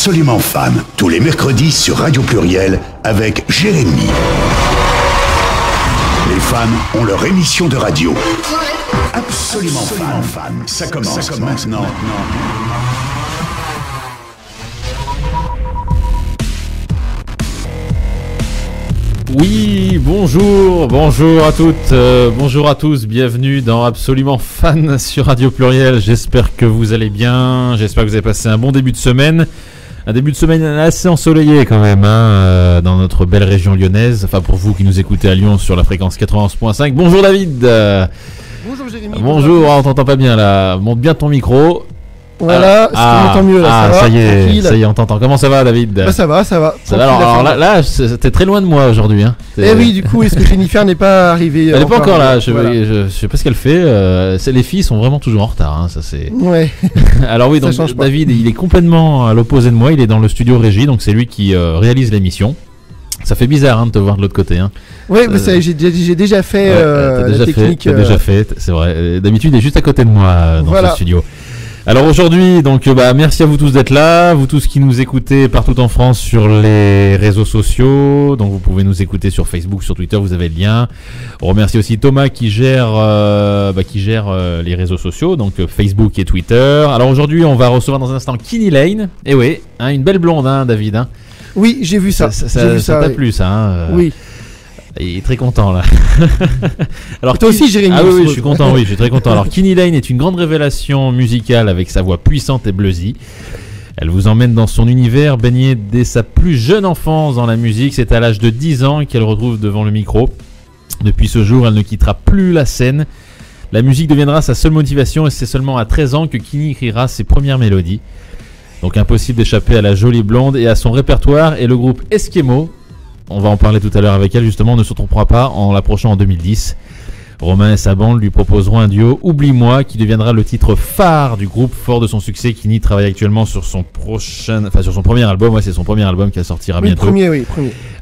Absolument Fan, tous les mercredis sur Radio Pluriel avec Jérémy. Les fans ont leur émission de radio. Absolument Fan. Ça commence maintenant. Oui, bonjour à toutes, bonjour à tous, bienvenue dans Absolument Fan sur Radio Pluriel. J'espère que vous allez bien, j'espère que vous avez passé un bon début de semaine. Un début de semaine assez ensoleillé quand même, dans notre belle région lyonnaise. Enfin, pour vous qui nous écoutez à Lyon sur la fréquence 91.5. Bonjour David. Bonjour Jérémy. Bonjour, on t'entend pas bien là. Monte bien ton micro. Voilà, tu m'entends mieux là. Ça y est, on t'entend. Comment ça va, David? Bah, ça va. Alors là, t'es très loin de moi aujourd'hui. Oui, du coup, est-ce que Jennifer n'est pas arrivée? Elle n'est pas encore là. Je sais pas ce qu'elle fait. Les filles sont vraiment toujours en retard. Ça c'est. Ouais. Alors oui, donc David, il est complètement à l'opposé de moi. Il est dans le studio régie, donc c'est lui qui réalise l'émission. Ça fait bizarre de te voir de l'autre côté. Oui, j'ai déjà fait la technique. T'as déjà fait, c'est vrai. D'habitude, il est juste à côté de moi dans ce studio. Alors aujourd'hui, donc merci à vous tous d'être là, vous tous qui nous écoutez partout en France sur les réseaux sociaux. Donc vous pouvez nous écouter sur Facebook, sur Twitter, vous avez le lien. On remercie aussi Thomas qui gère les réseaux sociaux, donc Facebook et Twitter. Alors aujourd'hui, on va recevoir dans un instant Kenny Lane. Et oui, une belle blonde, David. Oui, j'ai vu ça. Ça t'a plu, ça. Oui. Il est très content là. Alors toi aussi, Jérémy. Ah oui, je suis content, je suis très content. Alors Kenny Lane est une grande révélation musicale avec sa voix puissante et bluesy. Elle vous emmène dans son univers, baignée dès sa plus jeune enfance dans la musique. C'est à l'âge de 10 ans qu'elle retrouve devant le micro. Depuis ce jour, elle ne quittera plus la scène. La musique deviendra sa seule motivation et c'est seulement à 13 ans que Kenny écrira ses premières mélodies. Donc impossible d'échapper à la jolie blonde et à son répertoire. Et le groupe Eskimo, on va en parler tout à l'heure avec elle justement, ne se trompera pas en l'approchant en 2010. Romain et sa bande lui proposeront un duo Oublie-moi qui deviendra le titre phare du groupe. Fort de son succès, Kenny travaille actuellement sur son premier album. Ouais, c'est son premier album qui sortira bientôt. Premier.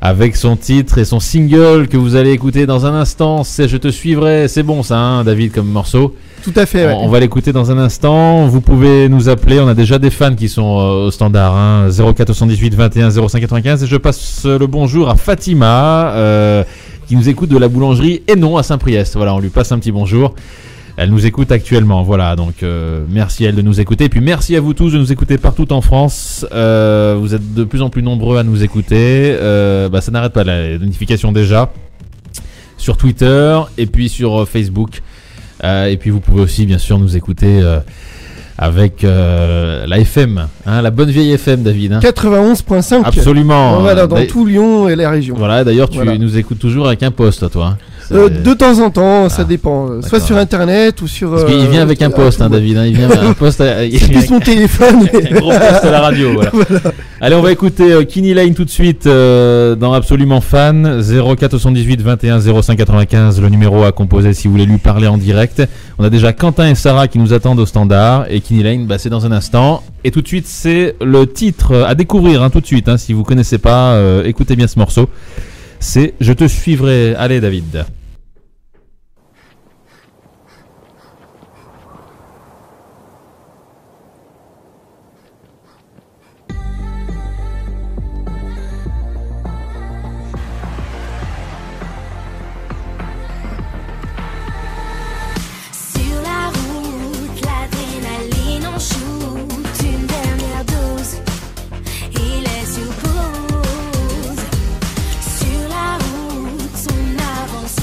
Avec son titre et son single que vous allez écouter dans un instant, c'est Je te suivrai. C'est bon ça, David, comme morceau. Tout à fait. On va l'écouter dans un instant. Vous pouvez nous appeler. On a déjà des fans qui sont au standard. 0478 21 0595. Et je passe le bonjour à Fatima qui nous écoute de la boulangerie Hénon à Saint-Priest. Voilà, on lui passe un petit bonjour. Elle nous écoute actuellement. Voilà, donc merci à elle de nous écouter. Et puis merci à vous tous de nous écouter partout en France. Vous êtes de plus en plus nombreux à nous écouter. Ça n'arrête pas la notification déjà sur Twitter et puis sur Facebook. Et puis vous pouvez aussi bien sûr nous écouter avec la FM, la bonne vieille FM, David. 91.5. Absolument. Voilà, dans tout Lyon et la région. Voilà, d'ailleurs tu nous écoutes toujours avec un poste, toi. De temps en temps, ça dépend. Soit sur internet ou sur. Parce qu'il vient avec un poste, David. Il vient avec un poste. C'est plus mon téléphone. Un gros poste à la radio. Voilà. Allez, on va écouter Kenny Lane tout de suite dans Absolument Fan. 0478 21 0595, le numéro à composer si vous voulez lui parler en direct. On a déjà Quentin et Sarah qui nous attendent au standard. Et Kenny Lane, c'est dans un instant. Et tout de suite, c'est le titre à découvrir tout de suite. Si vous connaissez pas, écoutez bien ce morceau. C'est Je te suivrai. Allez, David. Sur la route, on avance.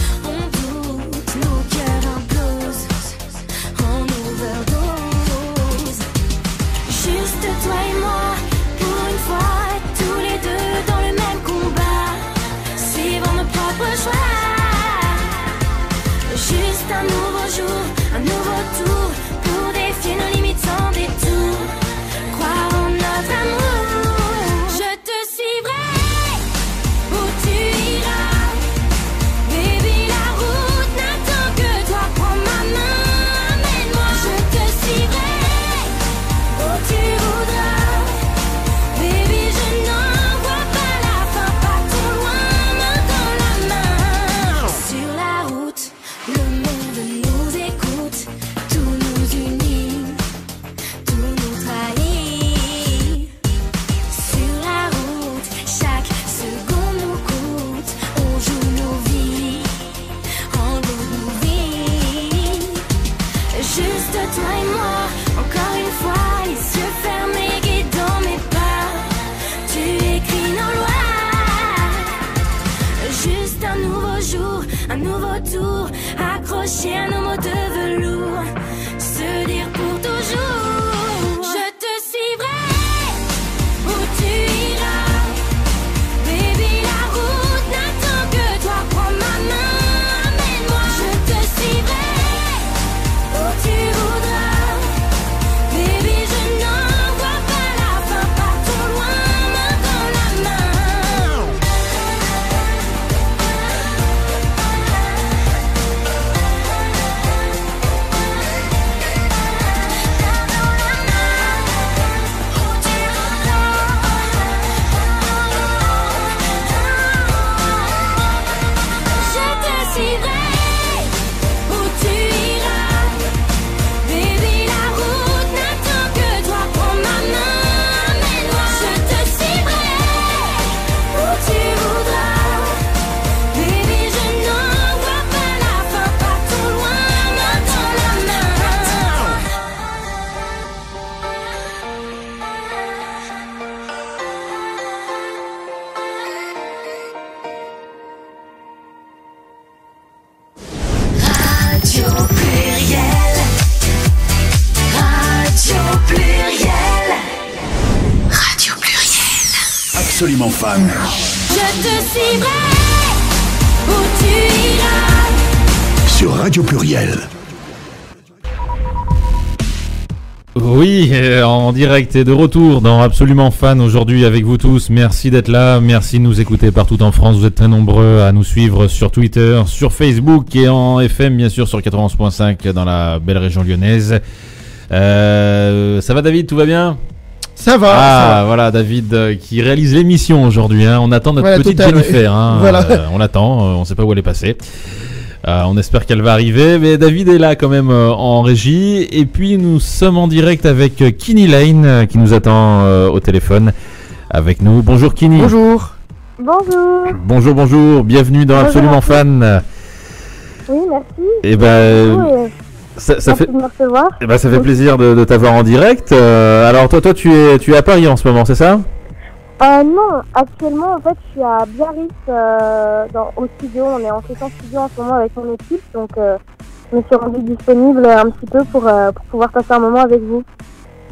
retour, accroché à nos mots de velours, se dire pour toujours. Je te suivrai où tu iras, baby, la route n'attend que toi, prends ma main, amène-moi. Je te suivrai où tu voudras, baby, je n'en vois pas la fin, partons loin, main dans la main. Je te suivrai où tu iras, baby, la route n'attend que toi, prends ma main, amène-moi. Je te suivrai où tu voudras, baby, je n'en vois pas la fin, partons loin, main dans la main. Radio Pluriel. Radio Pluriel. Radio Pluriel. Absolument fan. Je te suivrai où tu iras. Sur Radio Pluriel. Oui, en direct et de retour dans Absolument Fan aujourd'hui avec vous tous. Merci d'être là, merci de nous écouter partout en France. Vous êtes très nombreux à nous suivre sur Twitter, sur Facebook et en FM bien sûr sur 91.5 dans la belle région lyonnaise. Ça va David, tout va bien ? Ça va. Ah ça va. voilà David qui réalise l'émission aujourd'hui. Hein. On attend notre Voilà, petite Total, Jennifer. Hein. Voilà. On l'attend, on ne sait pas où elle est passée. On espère qu'elle va arriver, mais David est là quand même en régie. Et puis nous sommes en direct avec Kenny Lane qui nous attend au téléphone avec nous. Bonjour Kenny. Bonjour. Bonjour. Bonjour, bonjour. Bienvenue dans Bonjour Absolument à tous. Fan. Oui, merci. Et ben, Oui, ça merci fait, de me recevoir. ça fait plaisir de t'avoir en direct. Alors toi, tu es à Paris en ce moment, c'est ça ? Non, actuellement, en fait, je suis à Biarritz, au studio. On est en session studio en ce moment avec mon équipe, donc je me suis rendue disponible un petit peu pour pouvoir passer un moment avec vous.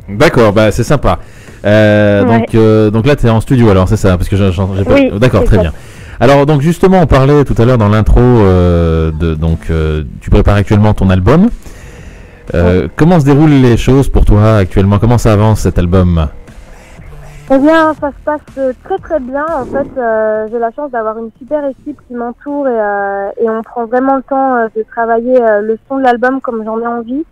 D'accord, bah c'est sympa. Donc là, tu es en studio alors, c'est ça ? Parce que j'ai pas... Oui, D'accord, c'est très ça. bien. Alors donc justement, on parlait tout à l'heure dans l'intro tu prépares actuellement ton album. Comment se déroulent les choses pour toi actuellement ? Comment ça avance cet album ? Eh bien, ça se passe très très bien. En fait, j'ai la chance d'avoir une super équipe qui m'entoure et on prend vraiment le temps de travailler le son de l'album comme j'en ai envie.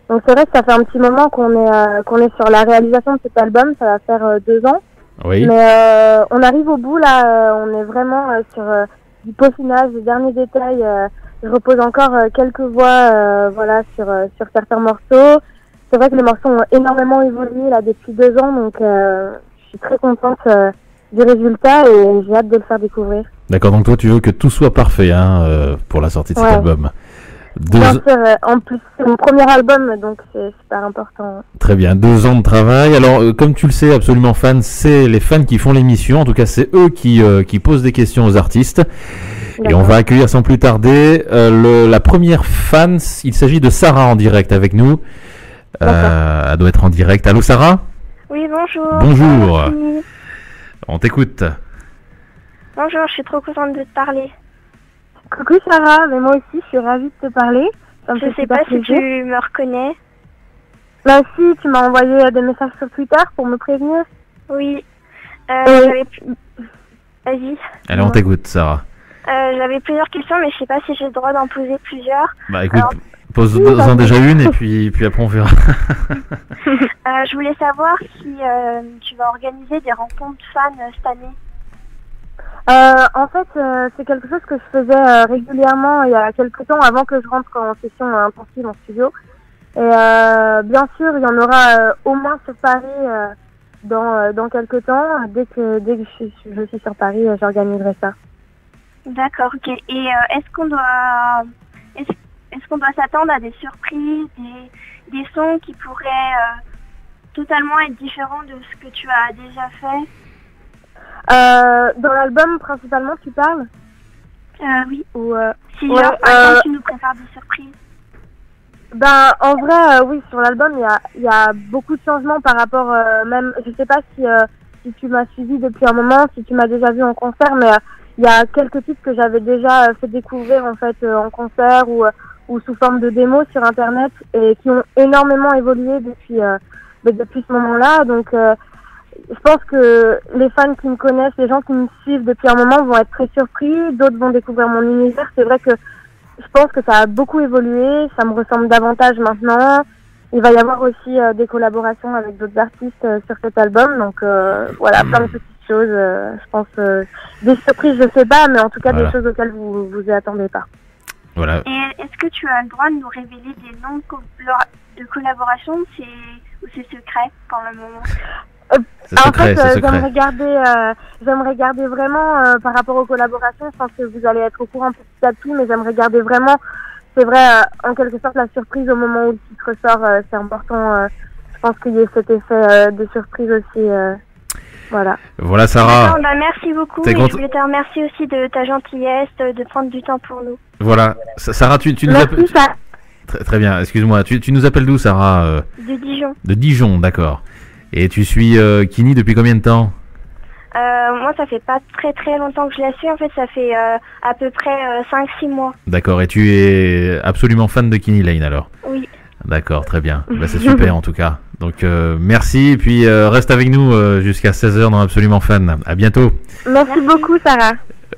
Donc c'est vrai que ça fait un petit moment qu'on est sur la réalisation de cet album. Ça va faire 2 ans. Oui. Mais on arrive au bout là. On est vraiment sur du peaufinage, des derniers détails. Je repose encore quelques voix, voilà, sur certains morceaux. C'est vrai que les morceaux ont énormément évolué là depuis 2 ans, donc je suis très contente du résultat et j'ai hâte de le faire découvrir. D'accord, donc toi tu veux que tout soit parfait pour la sortie de cet Ouais. album. Bien sûr, en plus c'est mon premier album, donc c'est super important. Très bien, 2 ans de travail. Alors comme tu le sais, Absolument Fan, c'est les fans qui font l'émission. En tout cas, c'est eux qui posent des questions aux artistes. Et D'accord. on va accueillir sans plus tarder la première fan. Il s'agit de Sarah en direct avec nous. Elle doit être en direct. Allô Sarah ? Oui, bonjour. Bonjour. Merci. On t'écoute. Bonjour, je suis trop contente de te parler. Coucou Sarah, mais moi aussi je suis ravie de te parler. Ça me fait super plaisir. me reconnais. Bah si, tu m'as envoyé des messages sur Twitter pour me prévenir. Oui. Vas-y. Allez, on t'écoute Sarah. J'avais plusieurs questions, mais je sais pas si j'ai le droit d'en poser plusieurs. Bah écoute, Alors, pose-en déjà une et puis après on verra. Je voulais savoir si tu vas organiser des rencontres fans cette année. En fait, c'est quelque chose que je faisais régulièrement il y a quelques temps avant que je rentre en session intensive en studio. Et bien sûr, il y en aura au moins sur Paris dans quelques temps. Dès que je suis sur Paris, j'organiserai ça. D'accord, ok. Et est-ce qu'on doit s'attendre à des surprises, des sons qui pourraient totalement être différents de ce que tu as déjà fait? Dans l'album, principalement, tu parles? Oui. Ou, Si Ouais, genre, par exemple, tu nous prépares des surprises. Ben, en vrai, oui, sur l'album, il y a beaucoup de changements par rapport, même, je sais pas si tu m'as suivi depuis un moment, si tu m'as déjà vu en concert, mais il y a quelques titres que j'avais déjà fait découvrir, en fait, en concert ou sous forme de démo sur Internet et qui ont énormément évolué depuis ce moment-là. Donc, je pense que les fans qui me connaissent, les gens qui me suivent depuis un moment vont être très surpris, d'autres vont découvrir mon univers. C'est vrai que je pense que ça a beaucoup évolué, ça me ressemble davantage maintenant. Il va y avoir aussi des collaborations avec d'autres artistes sur cet album, donc voilà, plein de petites choses, je pense, des surprises, je sais pas, mais en tout cas Voilà. des choses auxquelles vous vous y attendez pas. Voilà. Et est-ce que tu as le droit de nous révéler des noms de collaboration ou c'est secret pour le moment? C'est secret, En fait, c'est secret. j'aimerais garder vraiment, par rapport aux collaborations, je pense que vous allez être au courant petit à petit, mais j'aimerais garder vraiment, c'est vrai, en quelque sorte, la surprise au moment où le titre sort, c'est important. Je pense qu'il y ait cet effet de surprise aussi. Voilà. Voilà, Sarah. D'accord, bah, merci beaucoup. T'es Et content- je voulais te remercier aussi de ta gentillesse, de prendre du temps pour nous. Voilà. Sarah, tu nous appelles. Merci, ça. Très bien, excuse-moi. Tu nous appelles d'où, Sarah De Dijon. De Dijon, d'accord. Et tu suis Kini depuis combien de temps? Moi, ça fait pas très longtemps que je la suis. En fait, ça fait à peu près 5-6 mois. D'accord. Et tu es absolument fan de Kini Lane alors? Oui. D'accord, très bien. Bah, c'est super en tout cas. Donc merci. Et puis reste avec nous jusqu'à 16h dans Absolument Fan. À bientôt. Merci beaucoup, Sarah.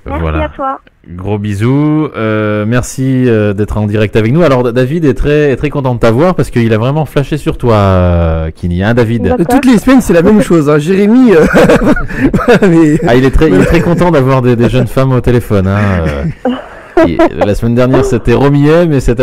Merci Voilà. à toi. Gros bisous. Merci d'être en direct avec nous. Alors David est très content de t'avoir parce qu'il a vraiment flashé sur toi, Kini. Hein, David? D'accord. Toutes les semaines, c'est la même chose. Hein. Jérémy, mais... Ah, il est très content d'avoir des jeunes femmes au téléphone. Hein. La semaine dernière c'était Romy M et cette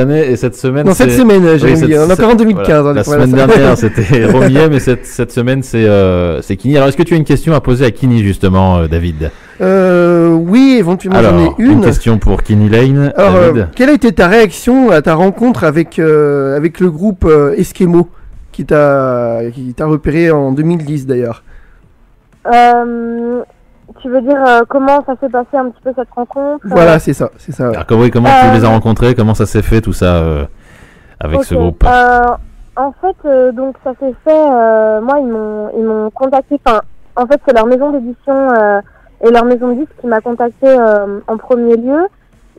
semaine Non, c'est... cette semaine, Jérémy, cette- on a fait en 2015. voilà. hein, La voilà, semaine ça. dernière c'était Romy M et cette semaine c'est Kini. Alors est-ce que tu as une question à poser à Kini justement, David? Oui, éventuellement j'en Alors ai une. question pour Kini Lane. Alors, David. quelle a été ta réaction à ta rencontre avec le groupe Eskimo qui t'a repéré en 2010 d'ailleurs? Tu veux dire comment ça s'est passé un petit peu cette rencontre? Voilà, c'est ça. Ouais. Alors, comment tu les as rencontrés? Comment ça s'est fait tout ça avec ce Ok. groupe? En fait, donc ça s'est fait. Moi, ils m'ont contacté. Enfin, en fait, c'est leur maison d'édition et leur maison de disques qui m'a contacté en premier lieu.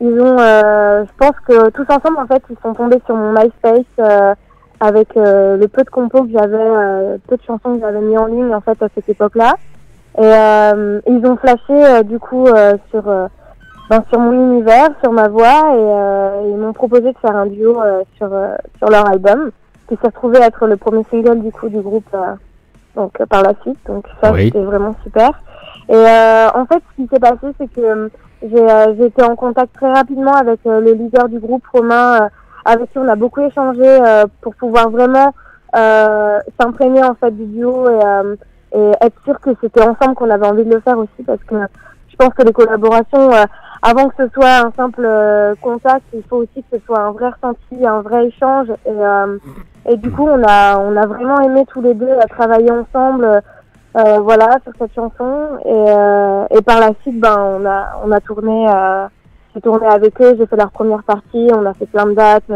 Ils ont, je pense que tous ensemble, en fait, ils sont tombés sur mon MySpace avec le peu de compos que j'avais, peu de chansons que j'avais mis en ligne en fait à cette époque-là. Et ils ont flashé du coup sur mon univers, sur ma voix, et ils m'ont proposé de faire un duo sur leur album, qui s'est retrouvé être le premier single du coup du groupe par la suite. Donc ça, Oui. c'était vraiment super. Et en fait, ce qui s'est passé, c'est que j'ai été en contact très rapidement avec le leader du groupe, Romain, avec qui on a beaucoup échangé pour pouvoir vraiment s'imprégner en fait du duo et être sûr que c'était ensemble qu'on avait envie de le faire aussi, parce que je pense que les collaborations, avant que ce soit un simple contact, il faut aussi que ce soit un vrai ressenti, un vrai échange. Et du coup, on a vraiment aimé tous les deux travailler ensemble, voilà, sur cette chanson. Et par la suite, ben, on a tourné, j'ai tourné avec eux, j'ai fait leur première partie, on a fait plein de dates.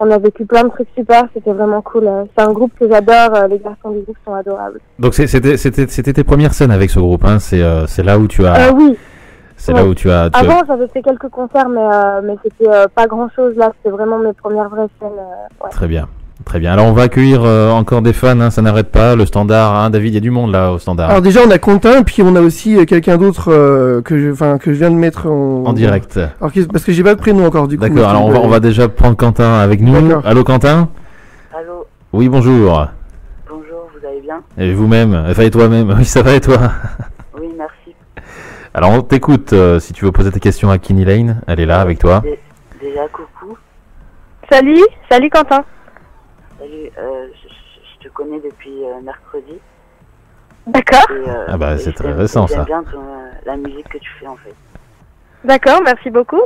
On a vécu plein de trucs super, c'était vraiment cool. C'est un groupe que j'adore, les garçons du groupe sont adorables. Donc c'était tes premières scènes avec ce groupe, hein. C'est là où tu as... Oui, C'est là où tu as... avant j'avais fait quelques concerts, mais c'était pas grand chose là, c'était vraiment mes premières vraies scènes. Ouais. Très bien. Très bien. Alors on va accueillir encore des fans, hein, ça n'arrête pas. Le standard, hein, David, il y a du monde là au standard. Alors déjà on a Quentin, puis on a aussi quelqu'un d'autre que je viens de mettre En direct. Alors, parce que j'ai pas de prénom encore du coup. D'accord, alors on va déjà prendre Quentin avec nous. D'accord. Allô Quentin? Allô, Oui, bonjour. bonjour, vous allez bien? Et vous-même? Enfin, et toi-même? Oui, ça va et toi? Oui, merci. Alors on t'écoute, si tu veux poser tes questions à Kini Lane, elle est là avec toi. Déjà, coucou. Salut Quentin. Salut, je te connais depuis mercredi. D'accord, Et, Ah bah, et c'est très j'aime- récent, ça. J'aime bien la musique que tu fais en fait. d'accord, merci beaucoup.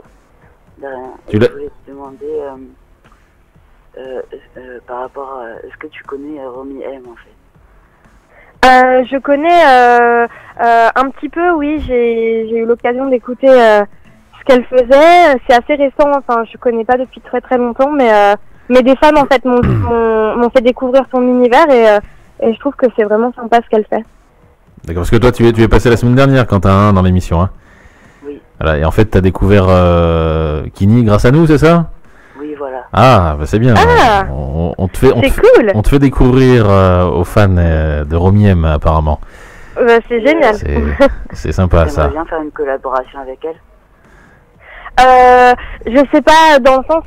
De rien. Tu Et l'as- je voulais te demander par rapport à... Est-ce que tu connais Romy M en fait? Je connais un petit peu, oui, j'ai eu l'occasion d'écouter ce ce qu'elle faisait. C'est assez récent, enfin je connais pas depuis très très longtemps, mais des fans en fait m'ont fait découvrir son univers et je trouve que c'est vraiment sympa ce qu'elle fait. D'accord, parce que toi tu es passé la semaine dernière, Quentin, hein, dans l'émission. Hein. Oui. Voilà, et en fait tu as découvert Kini grâce à nous, c'est ça? Oui, voilà. Ah, bah c'est bien. Ah, On te cool. On te fait découvrir aux fans de Romy M apparemment. C'est génial. C'est sympa ça. J'aimerais bien faire une collaboration avec elle. Je sais pas, dans le sens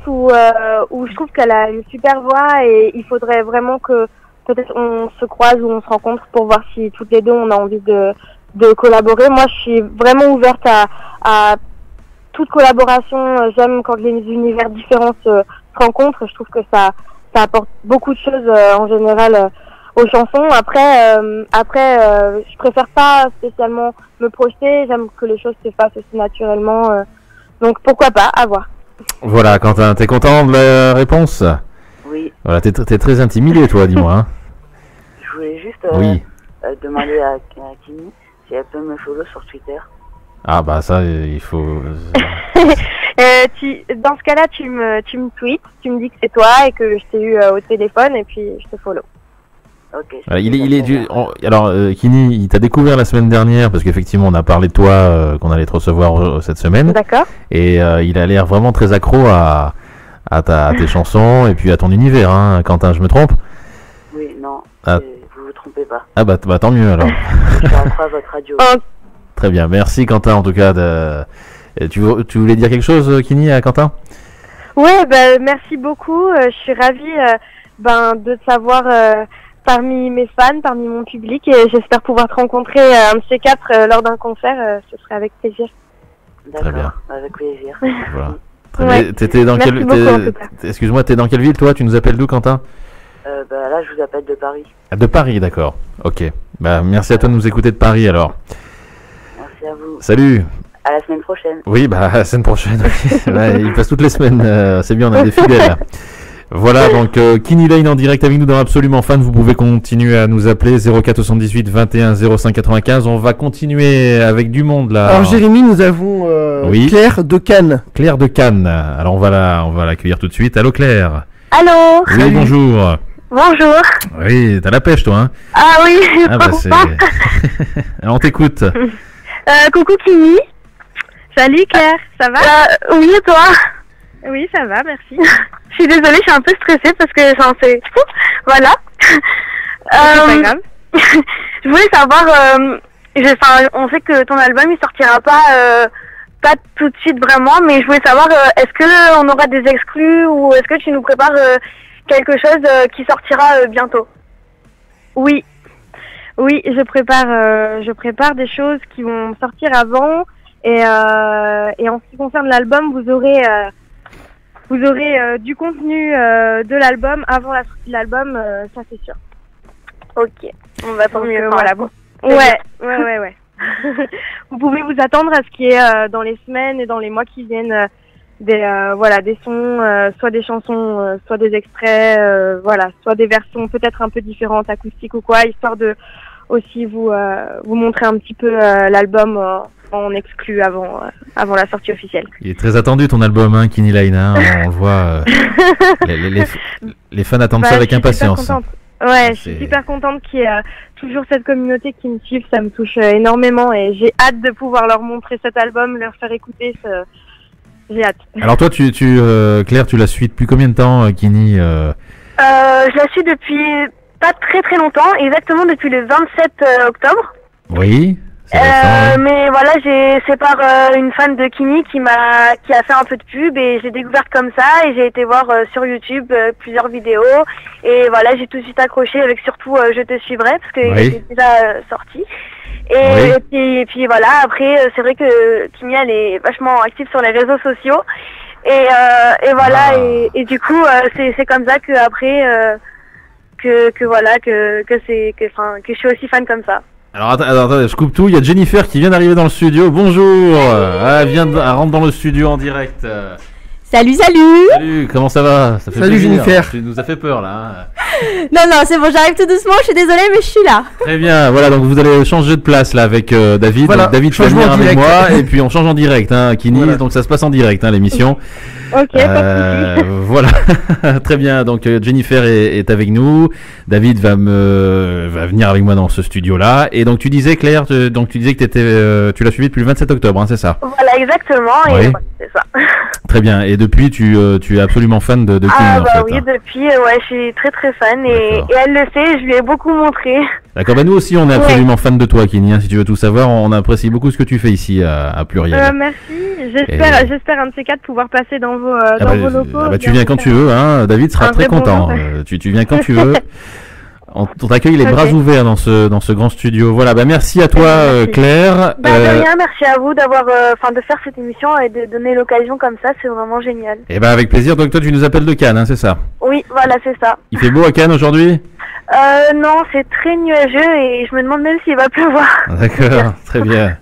où je trouve qu'elle a une super voix et il faudrait vraiment que peut-être on se croise ou on se rencontre pour voir si toutes les deux on a envie de collaborer. Moi, je suis vraiment ouverte à toute collaboration. J'aime quand les univers différents se rencontrent. Je trouve que ça apporte beaucoup de choses en général aux chansons. Après, je préfère pas spécialement me projeter. J'aime que les choses se fassent aussi naturellement. Donc pourquoi pas, à voir. Voilà, Quentin, t'es content de la réponse? Oui. Voilà, t'es très intimidé, toi, dis-moi. Hein. Je voulais juste Oui. demander à Kimi si elle peut me follow sur Twitter. Ah bah ça, il faut... Dans ce cas-là, tu me tweets, tu me dis que c'est toi et que je t'ai eu au téléphone et puis je te follow. Ok. Voilà, alors, Kini, il t'a découvert la semaine dernière parce qu'effectivement, on a parlé de toi, qu'on allait te recevoir cette semaine. D'accord. Et il a l'air vraiment très accro à tes chansons et puis à ton univers, hein, Quentin, je me trompe? Oui, non, Ah. vous vous trompez pas. Ah bah tant mieux alors. Je crois à votre radio. Très bien, merci Quentin en tout cas. Tu voulais dire quelque chose, Kini, à Quentin? Ouais, merci beaucoup. Je suis ravie de te savoir parmi mes fans, parmi mon public, et j'espère pouvoir te rencontrer un de ces quatre lors d'un concert. Ce serait avec plaisir. Très bien. D'accord, avec plaisir. Voilà. Très Ouais. bien. T'étais dans Merci quelle... beaucoup, en tout cas. Excuse-moi, t'es dans quelle ville toi? Tu nous appelles d'où, Quentin? Là, je vous appelle de Paris. De Paris, d'accord. Ok. Bah merci à toi de nous écouter de Paris alors. Merci à vous. Salut. À la semaine prochaine. Oui, bah la semaine prochaine. Ouais, il passe toutes les semaines. C'est bien, on a des fidèles. Voilà, donc Kini Lane en direct avec nous dans Absolument Fan. Vous pouvez continuer à nous appeler 04 78 21 05 95. On va continuer avec du monde là. Alors Jérémy, nous avons Oui. Claire de Cannes. Claire de Cannes. Alors on va l'accueillir tout de suite. Allô Claire. Allô. Oui, bonjour. Bonjour. Oui, t'as la pêche toi, hein? Ah oui, Ah bah c'est... Alors on t'écoute. coucou Kimi. Salut Claire, ça va? Oui, et toi? Oui, ça va, merci. Je suis désolée, je suis un peu stressée parce que j'en sais. Voilà. C'est pas grave. Je voulais savoir, on sait que ton album il sortira pas tout de suite vraiment, mais je voulais savoir est-ce que on aura des exclus ou est-ce que tu nous prépares quelque chose qui sortira bientôt? Oui, je prépare des choses qui vont sortir avant et en ce qui concerne l'album, vous aurez du contenu de l'album avant la sortie de l'album, ça c'est sûr. Ok, on va tant mieux. Voilà, bon. Ouais. Vous pouvez vous attendre à ce qui est dans les semaines et dans les mois qui viennent des sons, soit des chansons, soit des extraits, soit des versions peut-être un peu différentes, acoustiques ou quoi, histoire de aussi vous montrer un petit peu l'album en exclu avant la sortie officielle. Il est très attendu ton album, hein, Kini Lane, hein, on le voit. Les fans attendent ça avec impatience. Ouais, je suis super contente qu'il y ait toujours cette communauté qui me suive, ça me touche énormément et j'ai hâte de pouvoir leur montrer cet album, leur faire écouter, j'ai hâte. Alors toi, Claire, tu la suis depuis combien de temps, Kini Je la suis depuis pas très très longtemps, exactement depuis le 27 octobre. Oui. C'est récent, oui. Mais voilà, c'est par une fan de Kini qui a fait un peu de pub et j'ai découvert comme ça et j'ai été voir sur YouTube plusieurs vidéos et voilà, j'ai tout de suite accroché avec surtout Je te suivrai parce qu'il était déjà sorti. Et puis voilà, après c'est vrai que Kini elle est vachement active sur les réseaux sociaux et voilà et du coup c'est comme ça que après que je suis aussi fan comme ça. Alors attends, je coupe tout. Il y a Jennifer qui vient d'arriver dans le studio. Bonjour. Elle rentre dans le studio en direct. Salut, salut. Salut, comment ça va? Ça fait Salut, plaisir. Jennifer. Tu nous as fait peur là. Non, c'est bon, j'arrive tout doucement, je suis désolée, mais je suis là. Très bien, voilà, donc vous allez changer de place là avec David. Voilà, Donc, David, tu vas changement venir avec direct. moi et puis on change en direct, hein, Kini. Voilà. Donc ça se passe en direct, hein, l'émission. Ok, pas de soucis. Voilà, très bien. Donc Jennifer est avec nous. David va venir avec moi dans ce studio-là. Et donc tu disais, Claire, tu disais que tu l'as suivi depuis le 27 octobre, hein, c'est ça? Voilà, exactement. Et Oui. ouais, c'est ça. Très bien. Et depuis, tu es absolument fan de Kini, Ah en bah fait. oui, Hein. depuis, ouais, je suis très très fan et D'accord. elle le sait, je lui ai beaucoup montré. D'accord, bah nous aussi on est absolument fan de toi, Kini, hein, si tu veux tout savoir. On apprécie beaucoup ce que tu fais ici à Pluriel. Merci, Et- j'espère un de ces quatre pouvoir passer dans vos, Ah bah, vos locaux. ah bah, tu viens quand tu veux, hein. David sera Un très vrai content. bonjour. Tu viens quand tu veux. On t'accueille les Ok. bras ouverts dans ce grand studio. Voilà, bah merci à toi, Merci. Claire. Bah de rien, merci à vous d'avoir, de faire cette émission et de donner l'occasion comme ça, c'est vraiment génial. Et bah avec plaisir. Donc toi tu nous appelles de Cannes, hein, c'est ça? Oui, voilà, c'est ça. Il fait beau à Cannes aujourd'hui? Non, c'est très nuageux et je me demande même s'il va pleuvoir. D'accord, très bien.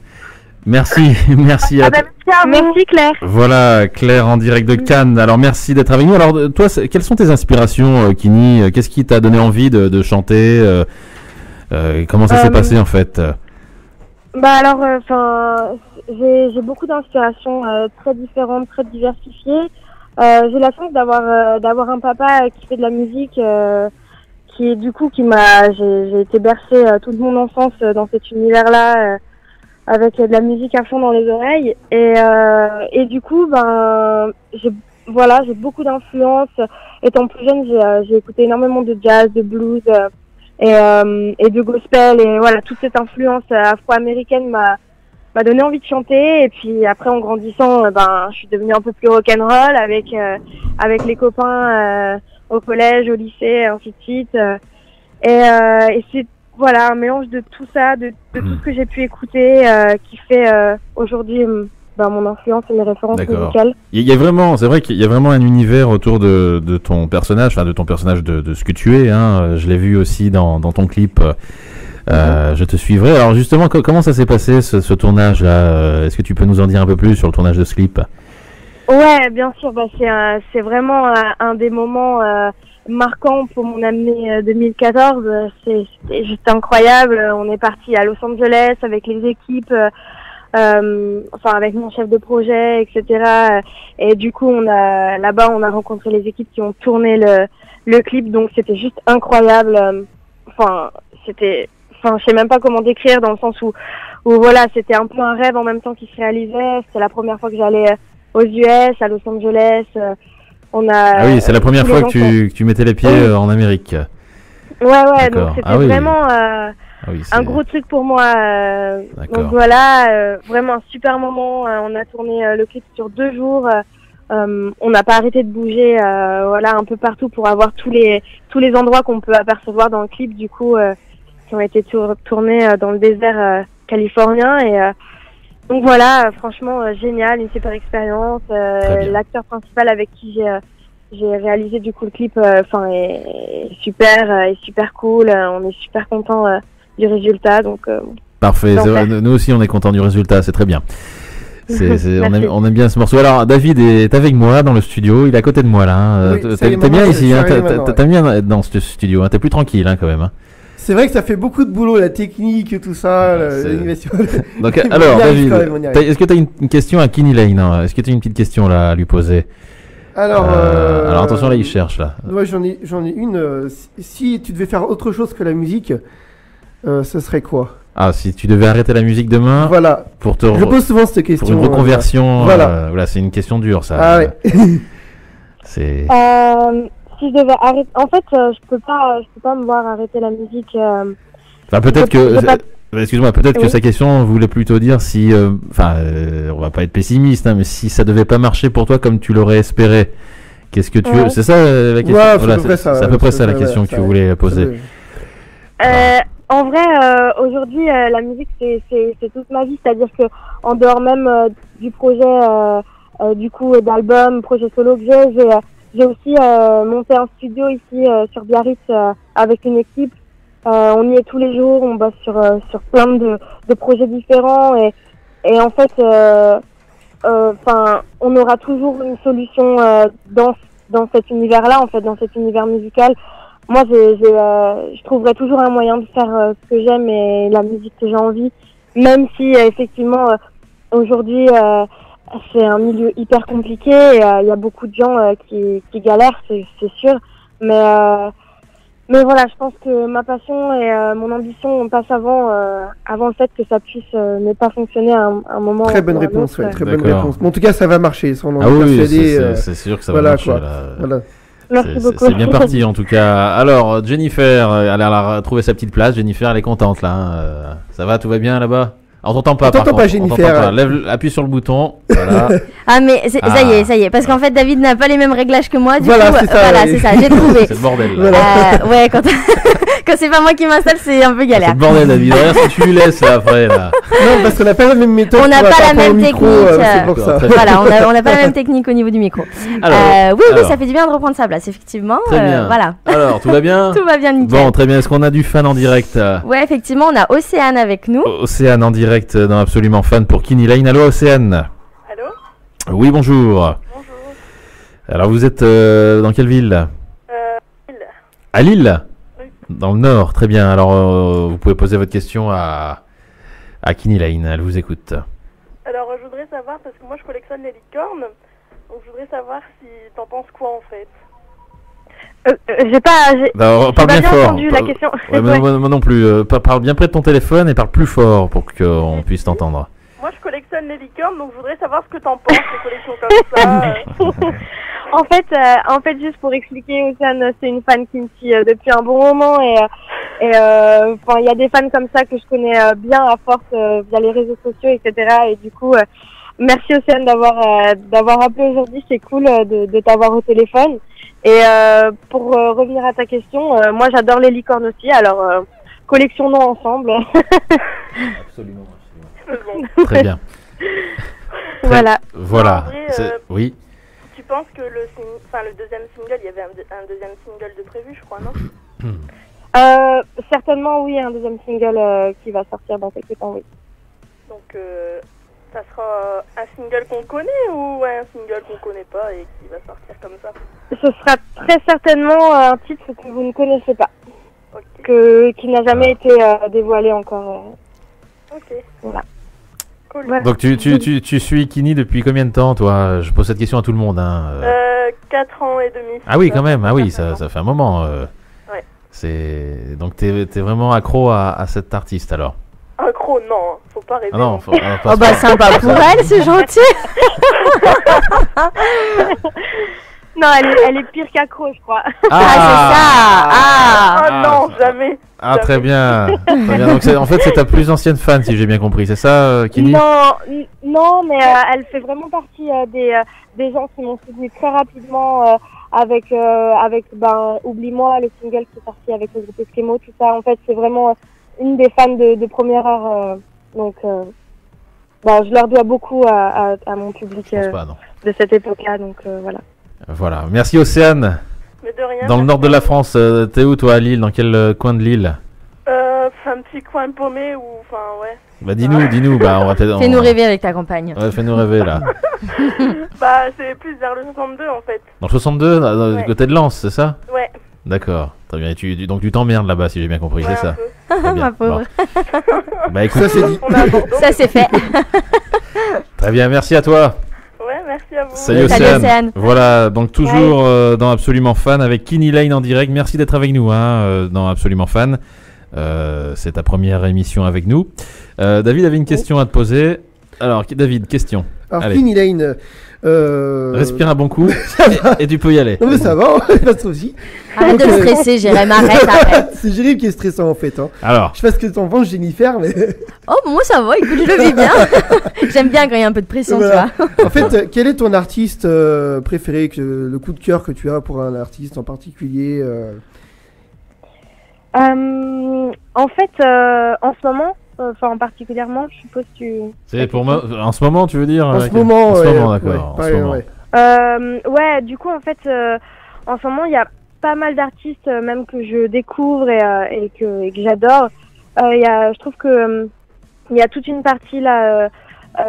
Merci, merci à Ah bah, toi. merci à vous. Merci Claire. Voilà, Claire en direct de Cannes. Alors merci d'être avec nous. Alors toi, quelles sont tes inspirations, Kini? Qu'est-ce qui t'a donné envie de chanter? Comment ça s'est passé en fait? Bah alors, j'ai beaucoup d'inspirations très différentes, très diversifiées. J'ai la chance d'avoir un papa qui fait de la musique, j'ai été bercée toute mon enfance dans cet univers-là, avec de la musique à fond dans les oreilles. Et du coup, j'ai beaucoup d'influence. Étant plus jeune, j'ai écouté énormément de jazz, de blues et de gospel. Et voilà, toute cette influence afro-américaine m'a donné envie de chanter. Et puis après, en grandissant, je suis devenue un peu plus rock'n'roll avec les copains au collège, au lycée, ainsi de suite. Et c'est voilà un mélange de tout ça, de tout ce que j'ai pu écouter, qui fait aujourd'hui mon influence et mes références D'accord. musicales. Il y a vraiment, c'est vrai qu'il y a vraiment un univers autour de ton personnage, enfin de ton personnage, de ce que tu es. Hein. Je l'ai vu aussi dans ton clip. Je te suivrai. Alors justement, comment ça s'est passé ce tournage-là? Est-ce que tu peux nous en dire un peu plus sur le tournage de ce clip? Ouais, bien sûr. C'est vraiment un des moments marquants pour mon année 2014. C'était juste incroyable. On est parti à Los Angeles avec les équipes, avec mon chef de projet, etc. Et du coup, là-bas, on a rencontré les équipes qui ont tourné le clip. Donc, c'était juste incroyable. Je sais même pas comment décrire, dans le sens où voilà, c'était un peu un rêve en même temps qui se réalisait. C'était la première fois que j'allais aux US, à Los Angeles. Ah oui, c'est la première fois que tu mettais les pieds en Amérique. Ouais, D'accord. donc c'était Ah oui. vraiment Oui, un gros truc pour moi. D'accord. Donc voilà, vraiment un super moment. On a tourné le clip sur 2 jours. On n'a pas arrêté de bouger, un peu partout pour avoir tous les endroits qu'on peut apercevoir dans le clip, du coup, qui ont été tournés dans le désert californien. Et donc voilà, franchement génial, une super expérience. L'acteur principal avec qui j'ai réalisé du coup le clip, est super cool. On est super content du résultat, donc. Parfait. C'est vrai, nous aussi on est content du résultat, c'est très bien. On aime bien ce morceau. Alors David est avec moi dans le studio, il est à côté de moi là. Hein. Oui, T'es bien ici, hein. T'aimes bien être dans ce studio, hein. T'es plus tranquille hein, quand même. Hein. C'est vrai que ça fait beaucoup de boulot, la technique, tout ça, l'animation. Donc alors David, est-ce que tu as une question à Kini Lane, hein? Est-ce que tu as une petite question là à lui poser? Alors attention là, il cherche là. Ouais, j'en ai une. Si tu devais faire autre chose que la musique, ce serait quoi? Ah, si tu devais arrêter la musique demain. Voilà. Je pose souvent cette question. Pour une reconversion. Voilà. Voilà, c'est une question dure ça. Ah ouais. Si je devais arrêter, en fait, je peux pas me voir arrêter la musique. Enfin, peut-être que. Excuse-moi, peut-être que sa question voulait plutôt dire si, on va pas être pessimiste, hein, mais si ça devait pas marcher pour toi comme tu l'aurais espéré, qu'est-ce que tu veux? C'est ça la question? Ouais, voilà, c'est à peu près ça la question que tu voulais poser. En vrai, aujourd'hui, la musique c'est toute ma vie, c'est-à-dire que en dehors même du projet, d'album, projet solo que j'ai aussi monté un studio ici sur Biarritz avec une équipe. On y est tous les jours, on bosse sur plein de projets différents et en fait on aura toujours une solution dans cet univers-là, en fait, dans cet univers musical. Moi, je trouverai toujours un moyen de faire ce que j'aime et la musique que j'ai envie, même si effectivement aujourd'hui c'est un milieu hyper compliqué. Il y a beaucoup de gens qui galèrent, c'est sûr, mais voilà, je pense que ma passion et mon ambition passent avant le fait que ça puisse ne pas fonctionner à un moment. Très bonne réponse, ouais, très bonne réponse. Bon, en tout cas, ça va marcher, ça, on en est persuadé. C'est sûr que ça va marcher. Voilà. Merci beaucoup. C'est bien parti en tout cas. Alors, Jennifer, elle a trouvé sa petite place. Jennifer, elle est contente là. Ça va, tout va bien là-bas? On t'entend pas, Jennifer. Appuie sur le bouton. Voilà. Ah, mais ça y est. Parce qu'en fait, David n'a pas les mêmes réglages que moi. Du coup, c'est ça, j'ai trouvé. C'est le bordel. Ouais, quand c'est pas moi qui m'installe, c'est un peu galère. C'est le bordel, David. Regarde si tu lui laisses là, après. Là. Non, parce qu'on n'a pas la même méthode. On n'a pas la même technique. C'est pour ça. Voilà, on n'a pas la même technique au niveau du micro. Oui, ça fait du bien de reprendre sa place, effectivement. Très bien. Voilà. Alors, tout va bien? Tout va bien, nickel. Bon, très bien. Est-ce qu'on a du fan en direct? Ouais, effectivement, on a Océane avec nous. Océane en direct dans Absolument Fan pour Kenny Lane. Allô, Océane? Allô? Oui, bonjour. Bonjour. Alors, vous êtes dans quelle ville? Lille. À Lille? Oui. Dans le Nord, très bien. Alors, vous pouvez poser votre question à Kenny Lane. Elle vous écoute. Alors, je voudrais savoir, parce que moi je collectionne les licornes, donc je voudrais savoir si t'en penses quoi en fait. J'ai pas bien fort. entendu la question. Ouais, moi non plus. Parle bien près de ton téléphone et parle plus fort pour qu'on puisse t'entendre. Moi je collectionne les licornes, donc je voudrais savoir ce que t'en penses, les collections comme ça. En fait, juste pour expliquer, Océane, c'est une fan qui me suit depuis un bon moment et il y a des fans comme ça que je connais bien à force via les réseaux sociaux, etc. Et du coup, merci Océane d'avoir appelé aujourd'hui, c'est cool de t'avoir au téléphone. Et pour revenir à ta question, moi j'adore les licornes aussi, alors collectionnons ensemble. Absolument. Très bien. Voilà. Voilà. En vrai, oui. Tu penses que le deuxième single, il y avait un deuxième single de prévu, je crois, non? Certainement oui, un deuxième single qui va sortir dans quelques temps, oui. Donc ça sera un single qu'on connaît ou un single qu'on connaît pas et qui va sortir comme ça? Ce sera très certainement un titre que vous ne connaissez pas, qui n'a jamais été dévoilé encore. Ok. Voilà. Cool. Voilà. Donc tu suis Kenny depuis combien de temps, toi? Je pose cette question à tout le monde. 4 ans et demi. Ah oui, quand même. Ah oui, ça fait un moment. Ouais. Donc t'es vraiment accro à cet artiste alors? Accro, non, faut pas rêver. Ah non, oh bah sympa pour elle, c'est gentil. Non, elle est pire qu'accro, je crois. C'est ça. Ah non, jamais. Ah très bien. Très bien. Donc en fait c'est ta plus ancienne fan si j'ai bien compris, c'est ça, Kenny? Non, mais elle fait vraiment partie des gens qui m'ont soutenu très rapidement avec Oublie-moi, le single qui est sorti avec le groupe Eskimo, tout ça. En fait, c'est vraiment une des fans de première heure. Donc, je leur dois beaucoup à mon public de cette époque-là. Donc, voilà. Voilà. Merci Océane. Mais de rien. Dans le nord de la France, t'es où toi à Lille? Dans quel coin de Lille? Un petit coin paumé ou ouais. Bah dis-nous, bah on va peut-être. Fais-nous rêver avec ta campagne. Ouais, fais-nous rêver là. Bah c'est plus vers le 62 en fait. Dans le 62, du côté de Lens, c'est ça? Ouais. D'accord, très bien. Et donc tu t'emmerdes là-bas si j'ai bien compris, c'est ça? Très bien. Ma pauvre. Bon. Bah écoute, ça c'est dit. Ça c'est fait. Très bien, merci à toi. Ouais, merci à vous. Salut Océane. Voilà, donc toujours dans Absolument Fan avec Kenny Lane en direct. Merci d'être avec nous dans Absolument Fan. C'est ta première émission avec nous. David avait une question à te poser. Alors David, question. Alors Kenny Lane, respire un bon coup et tu peux y aller. Non mais ça va, pas de soucis. Arrête de le stresser, Jérém, arrête. C'est Jérém qui est stressant en fait. Alors. Je sais pas ce que t'en penses, Jennifer, mais. Oh, moi ça va, écoute, je le vis bien. J'aime bien quand il y a un peu de pression, voilà. tu vois. En fait, quel est ton artiste préféré, le coup de cœur que tu as pour un artiste en particulier En fait, en ce moment, en particulièrement, je suppose que tu... C'est pour moi, en ce moment, tu veux dire? En ce moment, d'accord. Ouais, du coup, en fait, en ce moment, il y a pas mal d'artistes, même que je découvre et que j'adore. Je trouve que il y a toute une partie là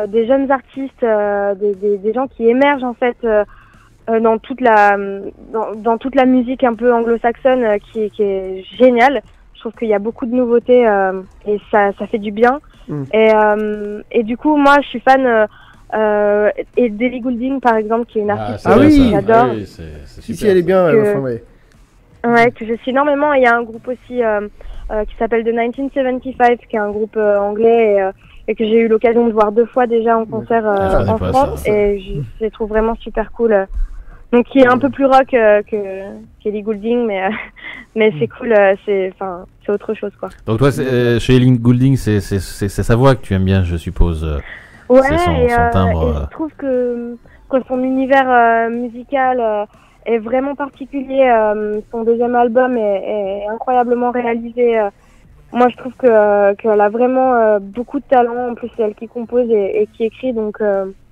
des jeunes artistes, des gens qui émergent en fait dans toute la musique un peu anglo-saxonne qui est géniale. Je trouve qu'il y a beaucoup de nouveautés et ça fait du bien. Et du coup, moi, je suis fan et d'Ellie Goulding, par exemple, qui est une artiste que j'adore. Oui, c'est super. Si, elle est bien. Ouais, que je suis énormément. Il y a un groupe aussi qui s'appelle The 1975, qui est un groupe anglais et que j'ai eu l'occasion de voir 2 fois déjà en concert en France. Et je les trouve vraiment super cool. Donc, qui est un peu plus rock qu'Ellie Goulding, mais c'est cool. C'est autre chose, quoi. Donc, toi, chez Ellie Goulding, c'est sa voix que tu aimes bien, je suppose. Ouais, c'est son timbre. Et je trouve que son univers musical est vraiment particulier. Son deuxième album est incroyablement réalisé. Moi, je trouve qu'elle a vraiment beaucoup de talent. En plus, c'est elle qui compose et qui écrit. Donc,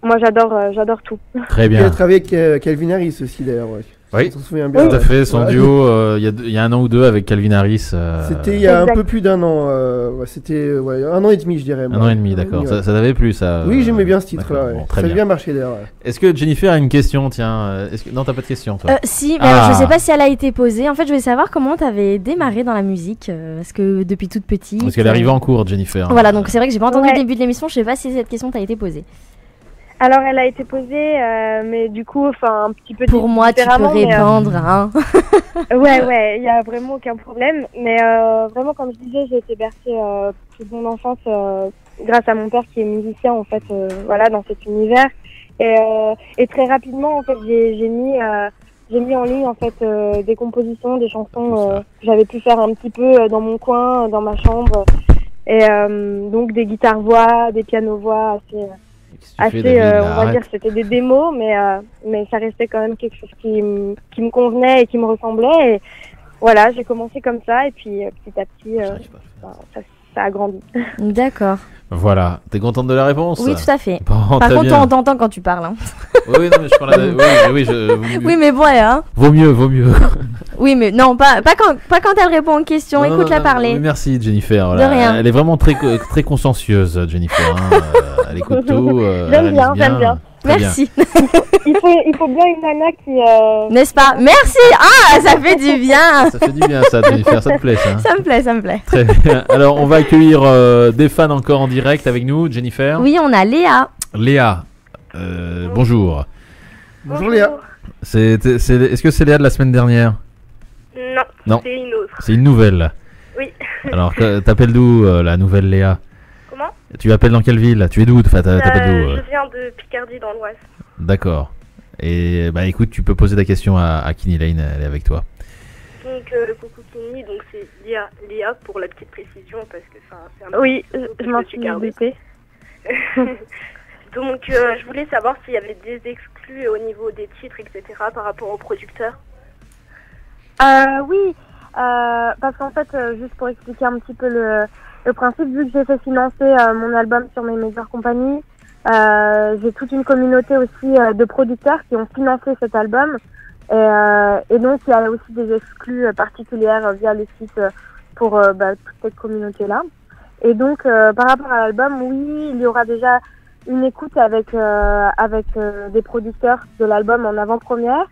moi, j'adore tout. Très bien. Elle a travaillé avec Calvin Harris aussi, d'ailleurs. Ouais. Oui, on se souvient bien. Tout à fait. Son duo, il y a 1 an ou 2 avec Calvin Harris. C'était il y a un peu plus d'1 an. C'était 1 an et demi, je dirais. 1 an et demi, d'accord. Ça t'avait plu, ça Oui, j'aimais bien ce titre-là. Bon, ça a bien marché, d'ailleurs. Est-ce que Jennifer a une question? Tiens, non, t'as pas de question, toi? Si, mais alors, je sais pas si elle a été posée. En fait, je voulais savoir comment t'avais démarré dans la musique. Parce que depuis toute petite. Parce qu'elle est arrivée en cours, Jennifer. Voilà, donc c'est vrai que j'ai pas entendu le début de l'émission. Je sais pas si cette question t'a été posée. Alors, elle a été posée, mais du coup, un petit peu pour moi, tu peux répondre, hein. Ouais, il y a vraiment aucun problème. Mais vraiment, comme je disais, j'ai été bercée toute mon enfance grâce à mon père qui est musicien, en fait, voilà, dans cet univers. Et très rapidement, en fait, j'ai mis en ligne, en fait, des compositions, des chansons que j'avais pu faire un petit peu dans mon coin, dans ma chambre. Et donc, des guitares-voix, des pianos-voix assez on va dire que c'était des démos, mais ça restait quand même quelque chose qui me convenait et qui me ressemblait. Et voilà, j'ai commencé comme ça et puis petit à petit, ça a grandi. D'accord. Voilà, t'es contente de la réponse? Oui, tout à fait. Bon, par contre, on t'entend quand tu parles. Hein. Oui, non, mais je parle. Oui, mais bon, hein. Vaut mieux. Oui, mais non, pas quand elle répond aux questions. Écoute-la parler. Merci, Jennifer. De rien. Elle est vraiment très consciencieuse, Jennifer. Elle écoute tout. J'aime bien. Merci. il faut bien une nana qui... N'est-ce pas? Merci. Ah, ça fait du bien. Ça fait du bien, ça, Jennifer. Ça te plaît, ça? Ça me plaît. Très bien. Alors, on va accueillir des fans encore en direct avec nous, Jennifer. Oui, on a Léa. Léa, bonjour. Bonjour Léa. Est-ce que c'est Léa de la semaine dernière? Non, c'est une autre. C'est une nouvelle. Oui. Alors, t'appelles d'où la nouvelle Léa? Comment? Tu appelles dans quelle ville? Tu es d'où? T'appelles d'où? Je viens de Picardie dans l'Oise. D'accord. Et bah écoute, tu peux poser ta question à Kini Lane, elle est avec toi. Donc coucou Kini, donc c'est Léa pour la petite précision parce que c'est un peu... Oui, je m'en suis doutée. Donc je voulais savoir s'il y avait des exclus au niveau des titres, etc. par rapport aux producteurs. Oui, parce qu'en fait, juste pour expliquer un petit peu le principe, vu que j'ai fait financer mon album sur mes meilleures compagnies, j'ai toute une communauté aussi de producteurs qui ont financé cet album. Et donc, il y a aussi des exclus particulières via le site pour toute cette communauté-là. Et donc, par rapport à l'album, oui, il y aura déjà une écoute avec des producteurs de l'album en avant-première.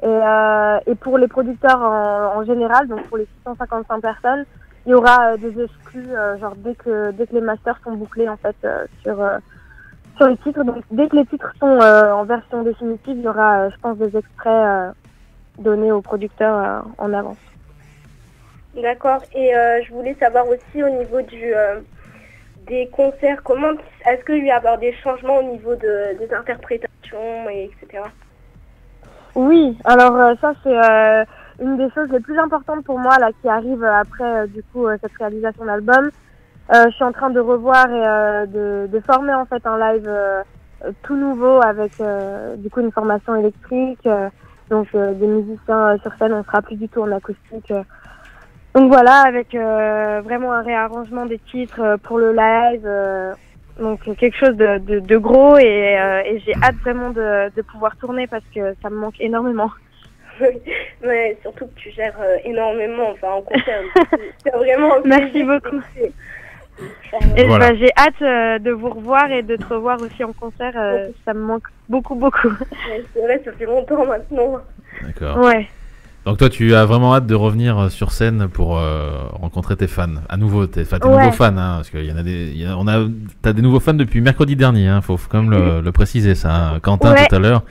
Et pour les producteurs en général, donc pour les 655 personnes, il y aura des exclus, genre dès que les masters sont bouclés en fait sur les titres. Donc dès que les titres sont en version définitive, il y aura, je pense, des extraits donnés aux producteurs en avance. D'accord. Et je voulais savoir aussi au niveau des concerts, comment est-ce qu'il y a des changements au niveau des interprétations, etc. Oui, alors ça c'est une des choses les plus importantes pour moi là qui arrive après du coup cette réalisation d'album. Je suis en train de revoir et de former en fait un live tout nouveau avec du coup une formation électrique, donc des musiciens sur scène, on sera plus du tout en acoustique. Donc voilà, avec vraiment un réarrangement des titres pour le live. Donc quelque chose de gros et j'ai hâte vraiment de pouvoir tourner parce que ça me manque énormément. Mais surtout que tu gères énormément en concert. C'est vraiment Merci beaucoup. Et Voilà. j'ai hâte de vous revoir et de te revoir aussi en concert. Ça me manque beaucoup, beaucoup. Ouais, c'est vrai, ça fait longtemps maintenant. D'accord. Ouais. Donc toi, tu as vraiment hâte de revenir sur scène pour rencontrer tes fans, à nouveau, tes Ouais. nouveaux fans, hein, parce qu'il y en a des, t'as des nouveaux fans depuis mercredi dernier, hein, faut quand même le préciser ça, hein. Quentin Ouais. tout à l'heure,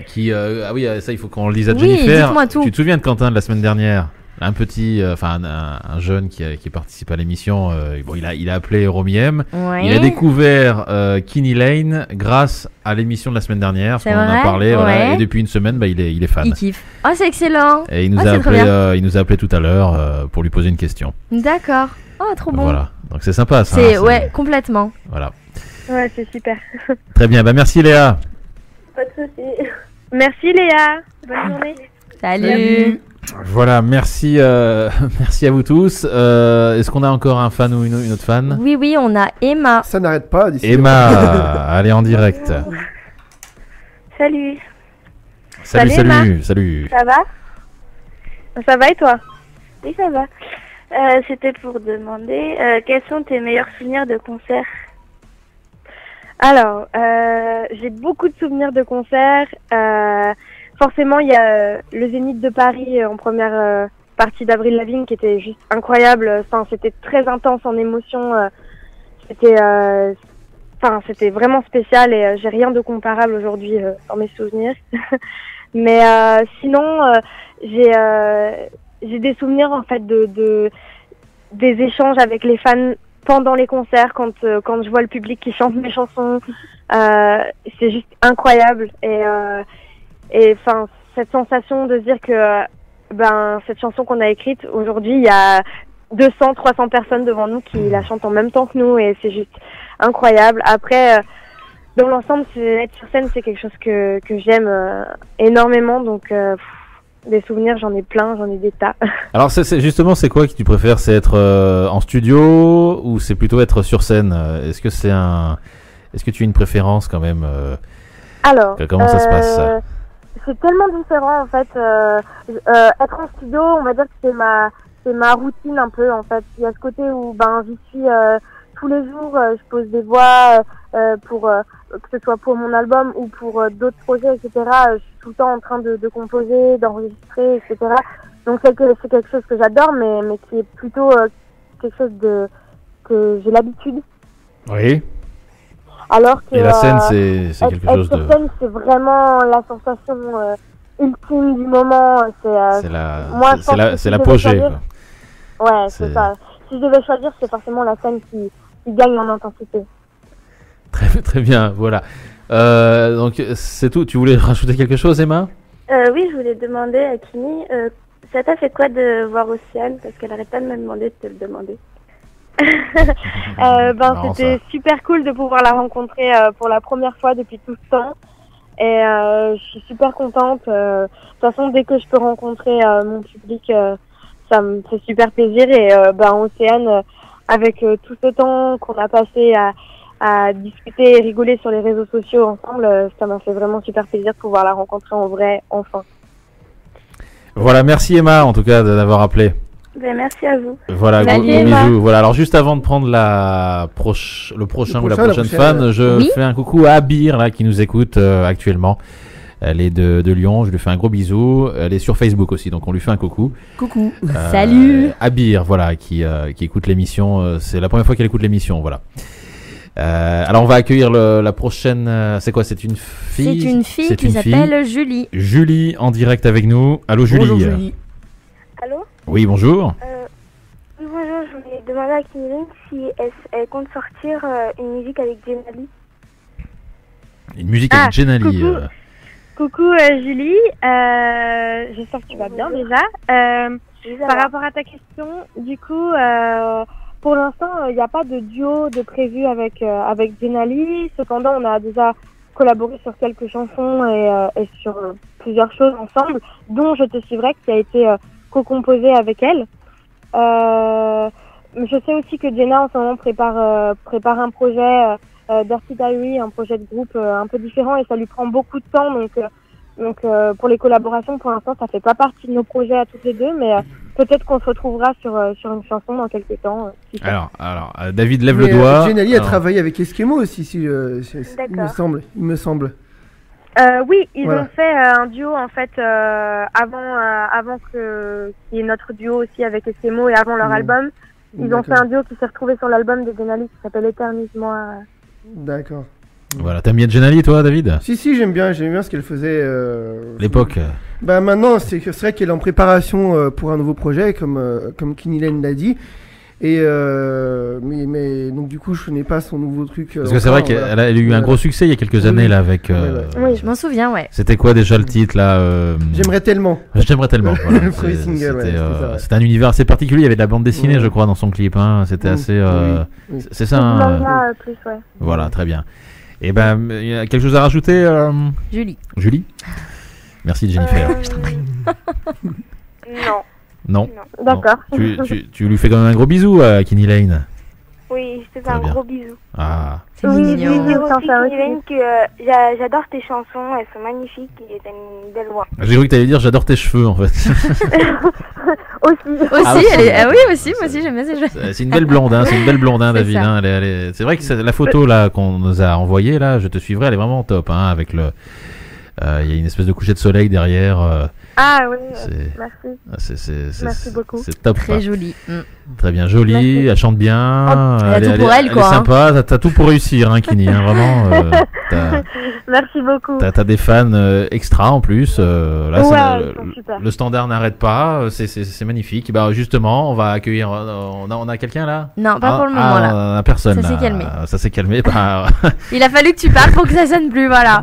qui, ah oui, ça il faut qu'on le dise à Oui, Jennifer. dites-moi tout. Tu te souviens de Quentin de la semaine dernière? Un petit, un jeune qui participe à l'émission, bon, il a appelé Romy M. Ouais. Il a découvert Kenny Lane grâce à l'émission de la semaine dernière, parce C'est qu'on en a vrai parlé, voilà, Ouais. et depuis une semaine, bah, il est fan. Il kiffe. Oh, c'est excellent. Et il nous, Ah, a c'est très appelé, bien. il nous a appelé tout à l'heure pour lui poser une question. D'accord. Oh, trop bon. Voilà, donc c'est sympa ça. C'est hein, ouais, complètement. Voilà. Ouais, c'est super. Très bien, bah merci Léa. Pas de soucis. Merci Léa. Bonne journée. Salut. Voilà, merci, merci à vous tous. Est-ce qu'on a encore un fan ou une autre fan? Oui, oui, on a Emma. Ça n'arrête pas d'ici. Emma, allez en direct. Salut. Salut, Salut, salut, salut. Ça va? Ça va et toi? Oui, ça va. C'était pour demander quels sont tes meilleurs souvenirs de concert? Alors, j'ai beaucoup de souvenirs de concerts. Forcément, il y a le Zénith de Paris en première partie d'Avril Lavigne qui était juste incroyable. Enfin, c'était très intense en émotion. C'était vraiment spécial et j'ai rien de comparable aujourd'hui dans mes souvenirs. Mais sinon, j'ai des souvenirs en fait des échanges avec les fans pendant les concerts quand je vois le public qui chante mes chansons. C'est juste incroyable et enfin cette sensation de se dire que cette chanson qu'on a écrite aujourd'hui, il y a 200-300 personnes devant nous qui la chantent en même temps que nous et c'est juste incroyable. Après, dans l'ensemble, être sur scène, c'est quelque chose que j'aime énormément. Donc, des souvenirs, j'en ai plein, j'en ai des tas. Alors justement, c'est quoi que tu préfères? C'est être en studio ou c'est plutôt être sur scène? Est-ce que tu as une préférence quand même? Alors, comment ça se passe ça? C'est tellement différent en fait. Être en studio, on va dire que c'est ma routine un peu en fait. Il y a ce côté où j'y suis tous les jours, je pose des voix pour que ce soit pour mon album ou pour d'autres projets, etc. Je suis tout le temps en train de composer, d'enregistrer, etc. Donc c'est quelque chose que j'adore, mais qui est plutôt quelque chose que j'ai l'habitude. Oui. Alors que et la scène, c'est quelque chose de... Sur scène, c'est vraiment la sensation ultime du moment. C'est l'apogée. Ouais, c'est ça. Si je devais choisir, c'est forcément la scène qui gagne en intensité. Très, très bien, voilà. Donc c'est tout. Tu voulais rajouter quelque chose, Emma? Oui, je voulais demander à Kimi, ça t'a fait quoi de voir Océane? Parce qu'elle arrête pas de me demander de te le demander. C'était super cool de pouvoir la rencontrer pour la première fois depuis tout ce temps et je suis super contente. De toute façon, dès que je peux rencontrer mon public, ça me fait super plaisir et Océane, avec tout ce temps qu'on a passé à discuter et rigoler sur les réseaux sociaux ensemble, ça m'a fait vraiment super plaisir de pouvoir la rencontrer en vrai enfin. Voilà, merci Emma en tout cas d'avoir appelé. Merci à vous. Voilà, gros bisous. Voilà, alors juste avant de prendre le prochain ou la prochaine fan, je fais un coucou à Abir là qui nous écoute actuellement. Elle est de Lyon, je lui fais un gros bisou. Elle est sur Facebook aussi, donc on lui fait un coucou. Coucou. Salut. Abir, voilà, qui écoute l'émission. C'est la première fois qu'elle écoute l'émission, voilà. Alors on va accueillir la prochaine. C'est quoi? C'est une fille. C'est une fille qui s'appelle Julie. Julie en direct avec nous. Allô Julie. Bonjour Julie. Allô? Oui, bonjour. Oui, bonjour, je voulais demander à Kimi si elle compte sortir une musique avec Jenali. Une musique avec Jenali. Coucou Julie, j'espère que tu vas bien déjà. Par rapport à ta question, du coup, pour l'instant, il n'y a pas de duo de prévu avec Jenali. Cependant, on a déjà collaboré sur quelques chansons et sur plusieurs choses ensemble, dont Je te suivrai, qui a été co-composée avec elle. Je sais aussi que Jenna en ce moment prépare un projet Dirty Diary, un projet de groupe un peu différent et ça lui prend beaucoup de temps. Donc pour les collaborations, pour l'instant, ça fait pas partie de nos projets à toutes les deux, mais peut-être qu'on se retrouvera sur une chanson dans quelques temps. Alors, David lève le doigt. Jenali a travaillé avec Eskimo aussi, il me semble. Oui, ils ont fait un duo en fait avant qu'il y ait notre duo aussi avec Eskimo et avant leur album. Ils ont fait un duo qui s'est retrouvé sur l'album de Jenali qui s'appelle Éternise-moi. D'accord. Voilà, t'aimes bien Jenali toi, David? Si, j'aime bien ce qu'elle faisait. L'époque. Bah maintenant, c'est vrai qu'elle est en préparation pour un nouveau projet, comme Kenny Lane l'a dit. Et mais donc du coup je connais pas son nouveau truc. Parce que c'est vrai qu'elle a eu un gros succès il y a quelques années là avec. Oui, je m'en souviens, ouais. C'était quoi déjà le titre là J'aimerais tellement. J'aimerais tellement. Voilà. Le premier single. C'était un univers assez particulier. Il y avait de la bande dessinée, je crois, dans son clip. Hein. C'était assez. C'est ça. Plus, ouais. Voilà, très bien. Et ben, il y a quelque chose à rajouter, Julie. Merci Jennifer. Je t'en prie. Non. D'accord. Tu lui fais quand même un gros bisou à Kenny Lane. Oui, je te fais un gros bisou. Ah. C'est mignon. Je veux dire aussi, Kenny Lane, que j'adore tes chansons, elles sont magnifiques et t'as une belle voix. J'ai cru que t'allais dire j'adore tes cheveux en fait. Aussi, oui, aussi, moi aussi j'aime bien ses cheveux. C'est une belle blonde, hein, David. Hein, c'est vrai que la photo là qu'on nous a envoyée là, je te suivrai, elle est vraiment top, hein, avec le. Il y a une espèce de coucher de soleil derrière. Ah oui, merci. Merci beaucoup. C'est top. Très joli. Très bien, jolie, merci. Elle chante bien. Elle a tout pour elle, quoi. Elle est sympa, t'as tout pour réussir, hein, Kenny, hein, vraiment. Merci beaucoup. T'as des fans extra en plus. Là, super. Le standard n'arrête pas, c'est magnifique. Bah, justement, on va accueillir. On a quelqu'un là? Non, pas pour le moment là. On a personne. Ça s'est calmé. Ça s'est calmé. Bah, il a fallu que tu parles pour que ça sonne plus, voilà.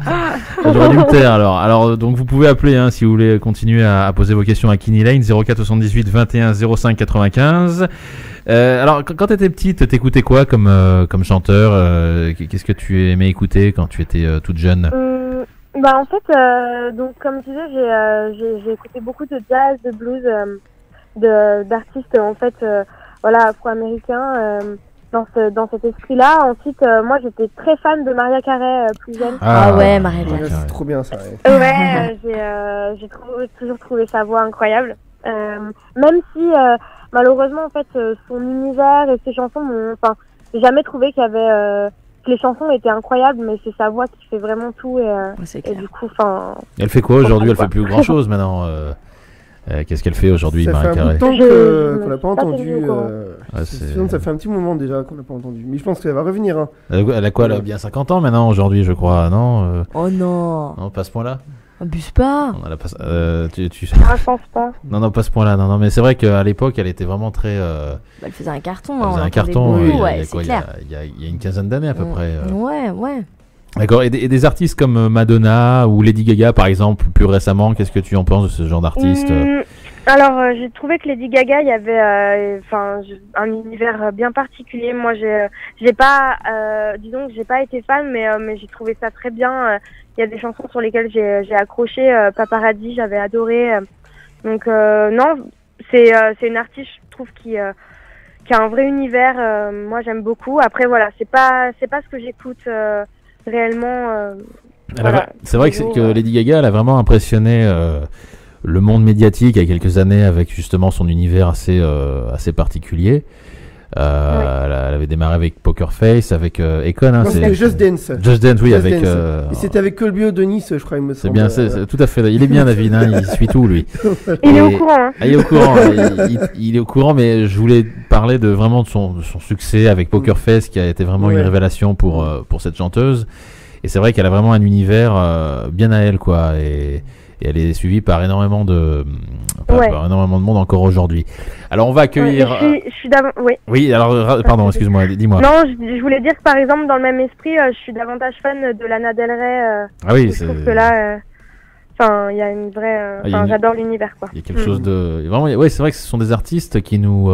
J'aurais dû me taire alors. Alors, donc vous pouvez appeler hein, si vous voulez continuer à poser vos questions à Kenny Lane, 04 78 21 05 95. Alors, quand t'étais petite, t'écoutais quoi comme chanteur? Qu'est-ce que tu aimais écouter quand tu étais toute jeune? Bah en fait, donc comme tu disais, j'ai écouté beaucoup de jazz, de blues, d'artistes en fait, voilà, afro-américains. Dans cet esprit-là. Ensuite, moi, j'étais très fan de Mariah Carey plus jeune. Ah ouais, Mariah Carey. C'est trop bien ça. Ouais, j'ai toujours trouvé sa voix incroyable. Même si, malheureusement, en fait, son univers et ses chansons, j'ai jamais trouvé qu'il y avait... que les chansons étaient incroyables, mais c'est sa voix qui fait vraiment tout. Et du coup, elle fait quoi aujourd'hui? Elle fait plus grand-chose maintenant. Qu'est-ce qu'elle fait aujourd'hui, Mariah Carey? Ça fait un bout de temps qu'on l'a pas entendu. Ça fait un petit moment déjà qu'on l'a pas entendu. Mais je pense qu'elle va revenir. Hein. Elle a quoi? Elle a bien 50 ans maintenant aujourd'hui, je crois, non? Oh non. Non, pas à ce point-là. Abuse pas. je pense pas. Non, pas à ce point-là. Non, mais c'est vrai qu'à l'époque, elle était vraiment très. Elle faisait un carton. Elle faisait un carton. C'est clair. Il y a une quinzaine d'années à peu près. Ouais. D'accord. Et des artistes comme Madonna ou Lady Gaga, par exemple, plus récemment, qu'est-ce que tu en penses de ce genre d'artistes? Alors, j'ai trouvé que Lady Gaga, il y avait, un univers bien particulier. Moi, j'ai pas, disons que j'ai pas été fan, mais j'ai trouvé ça très bien. Il y a des chansons sur lesquelles j'ai accroché. Paparazzi, j'avais adoré. Donc, non, c'est une artiste, je trouve, qui a un vrai univers. Moi, j'aime beaucoup. Après, voilà, c'est pas ce que j'écoute réellement. C'est vrai que Lady Gaga, elle a vraiment impressionné le monde médiatique il y a quelques années avec justement son univers assez particulier. Elle avait démarré avec Poker Face, avec Econ. Hein, c'était Just Dance. Just Dance, oui, avec. Et c'était avec Colby O'Donis, je crois, il me semble. C'est bien, c'est tout à fait. Il est bien, David. Hein, il suit tout, lui. Il est au courant. Hein. Il est au courant. Il est au courant, mais je voulais parler de son succès avec Poker Face, qui a été vraiment une révélation pour cette chanteuse. Et c'est vrai qu'elle a vraiment un univers bien à elle, quoi. Et elle est suivie par énormément de monde encore aujourd'hui. Alors on va accueillir. Je suis Oui, alors pardon, excuse-moi, dis-moi. Non, je voulais dire que par exemple dans le même esprit, je suis davantage fan de Lana Del Rey. Je trouve que là, il y a une vraie. J'adore l'univers, quoi. Il y a quelque chose de vraiment. Ouais, c'est vrai que ce sont des artistes qui nous.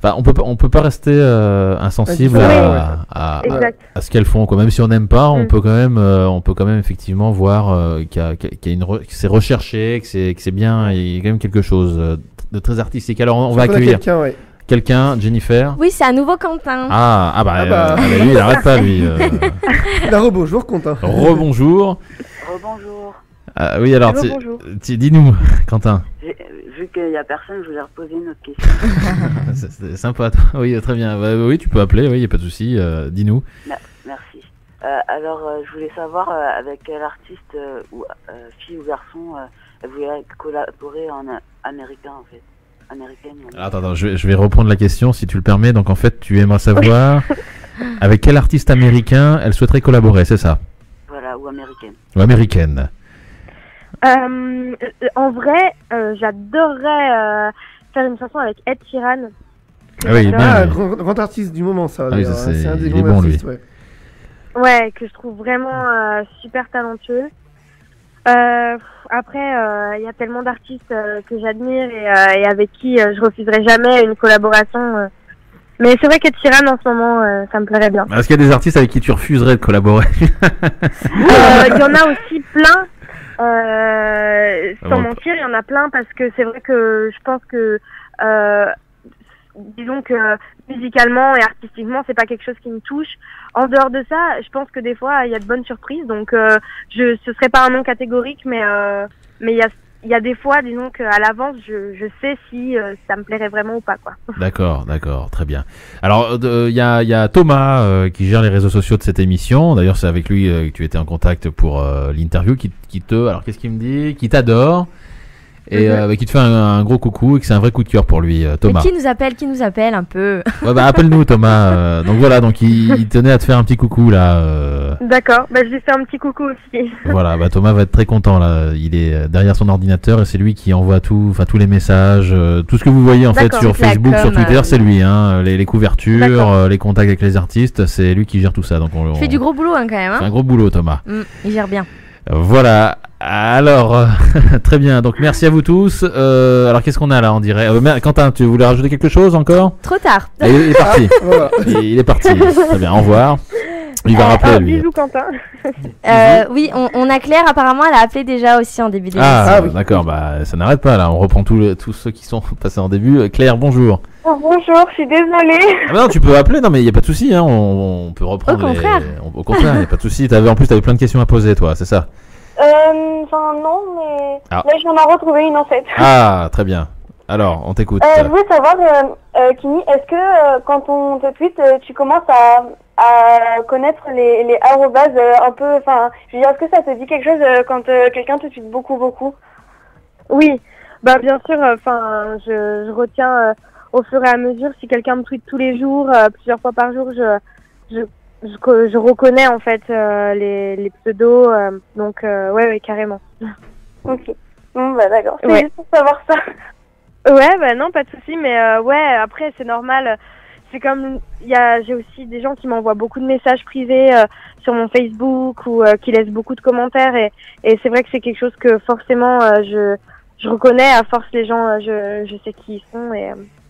On peut pas rester insensible à ce qu'elles font, quoi. Même si on n'aime pas, on peut quand même effectivement voir que c'est recherché, que c'est bien, il y a quand même quelque chose de très artistique. Alors on va accueillir quelqu'un, Jennifer. Oui, c'est à nouveau Quentin. Lui, il n'arrête pas, lui. Rebonjour, Quentin. Rebonjour. Oui, alors dis-nous, Quentin. Vu qu'il n'y a personne, je voulais reposer une autre question. C'est sympa, toi. Oui, très bien. Bah, oui, tu peux appeler, oui, il n'y a pas de souci. Dis-nous. Merci. Alors, je voulais savoir avec quel artiste, ou fille ou garçon, elle voulait collaborer en américain, en fait. Américaine. Attends, je vais reprendre la question, si tu le permets. Donc, en fait, tu aimerais savoir avec quel artiste américain elle souhaiterait collaborer, c'est ça? Voilà, ou américaine. Ou américaine. En vrai, j'adorerais faire une chanson avec Ed Sheeran. Ah oui, bien, oui. Grand artiste du moment, ça. Ah oui, c'est un des il est grands bon, artistes, lui. ouais. Ouais, que je trouve vraiment super talentueux. Après, il y a tellement d'artistes que j'admire et avec qui je refuserai jamais une collaboration. Mais c'est vrai qu'Ed Sheeran en ce moment, ça me plairait bien. Est-ce qu'il y a des artistes avec qui tu refuserais de collaborer? Il y en a aussi plein. Sans bon. mentir, il y en a plein parce que c'est vrai que je pense que disons que musicalement et artistiquement c'est pas quelque chose qui me touche. En dehors de ça, je pense que des fois il y a de bonnes surprises, donc ce serait pas un non catégorique, mais il y a des fois, disons qu'à l'avance je sais si ça me plairait vraiment ou pas, quoi. D'accord, très bien. Alors il y a Thomas qui gère les réseaux sociaux de cette émission. D'ailleurs c'est avec lui que tu étais en contact pour l'interview, alors qu'est-ce qu'il me dit? Qui t'adore et qui te fait un gros coucou et que c'est un vrai coup de cœur pour lui, Thomas. Mais qui nous appelle un peu. Ouais, bah appelle-nous Thomas. Donc voilà, donc il tenait à te faire un petit coucou là. D'accord, bah je lui fais un petit coucou aussi. Voilà, bah Thomas va être très content là. Il est derrière son ordinateur et c'est lui qui envoie tous les messages, tout ce que vous voyez en fait sur Facebook, sur Twitter, c'est lui. Hein, les couvertures, les contacts avec les artistes, c'est lui qui gère tout ça. Donc il fait du gros boulot hein, quand même. Hein. C'est un gros boulot, Thomas. Il gère bien. Voilà. Alors, très bien. Donc merci à vous tous. Alors qu'est-ce qu'on a là, on dirait Quentin, tu voulais rajouter quelque chose encore? Trop tard. Il est parti. Voilà. Il est parti. Très bien. Au revoir. Il va rappeler lui. Bisous Quentin. Oui, on a Claire, apparemment elle a appelé déjà aussi en début d'émission. Oui. D'accord, bah ça n'arrête pas là, on reprend tous ceux qui sont passés en début. Claire, bonjour. Bonjour, je suis désolée. Ah non, tu peux appeler, non mais il n'y a pas de souci, hein. On peut reprendre. Au contraire. Au contraire, il n'y a pas de souci. En plus, tu avais plein de questions à poser, toi, c'est ça? Enfin non, mais là je viens d'en retrouver une en fait. Ah, très bien. Alors, on t'écoute. Je voulais savoir, Kini, est-ce que quand on te tweet, tu commences à connaître les arrobases un peu, enfin, je veux dire, est-ce que ça te dit quelque chose quand quelqu'un te tweet beaucoup? Oui, bah bien sûr, enfin, je retiens au fur et à mesure, si quelqu'un me tweet tous les jours, plusieurs fois par jour, je reconnais en fait les pseudos, donc ouais, carrément. Ok, bon bah d'accord, c'est juste pour savoir ça. Ouais, bah non, pas de souci, mais ouais, après c'est normal. C'est comme j'ai aussi des gens qui m'envoient beaucoup de messages privés sur mon Facebook ou qui laissent beaucoup de commentaires et c'est vrai que c'est quelque chose que forcément je reconnais. À force, les gens, je sais qui ils sont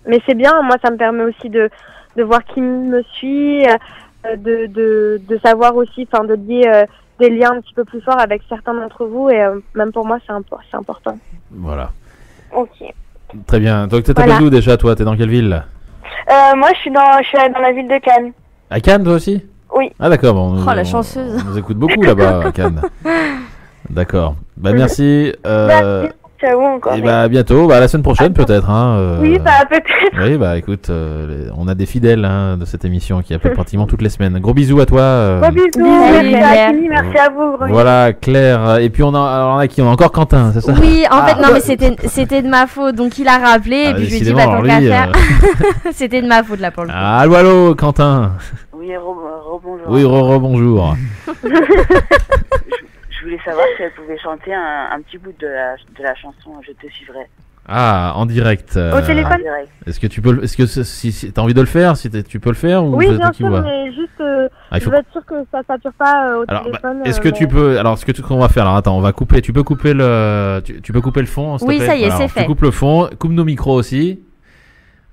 mais c'est bien. Moi, ça me permet aussi de voir qui me suit, de savoir aussi, enfin, de lier des liens un petit peu plus forts avec certains d'entre vous et même pour moi, c'est important. Voilà. Ok. Très bien. Donc, tu t'appelles d'où déjà, toi? T'es dans quelle ville? Moi, je suis dans la ville de Cannes. À Cannes, toi aussi? Oui. Ah, d'accord. Bon, la chanceuse. On nous écoute beaucoup là-bas, à Cannes. D'accord. Bah, merci. Ciao encore. Et bah, à bientôt. Bah, à la semaine prochaine, peut-être. Hein, Oui, bah, peut-être. Oui, bah, écoute, on a des fidèles de cette émission qui appellent pratiquement toutes les semaines. Gros bisous à toi. Gros bisous. Merci à vous. Voilà, Claire. Et puis, on a encore Quentin, c'est ça? Oui, en fait, non, mais c'était de ma faute. Donc, il a rappelé. Et puis, je lui ai dit, bah, tant qu'à faire. C'était de ma faute, là, pour le coup. Allô, Quentin. Oui, rebonjour. Oui, rebonjour. Je voulais savoir si elle pouvait chanter un petit bout de la chanson Je te suivrai. Ah, en direct. Au téléphone. Est-ce que tu peux, si t'as envie de le faire, tu peux le faire ou oui, bien sûr, mais juste, je veux être sûr que ça sature pas au téléphone. Est-ce que tu peux, alors ce qu'on va faire, alors attends, on va couper. Tu peux couper tu peux couper le fond, s'il te plaît. Oui, ça y est, c'est fait. Tu coupes le fond, coupe nos micros aussi.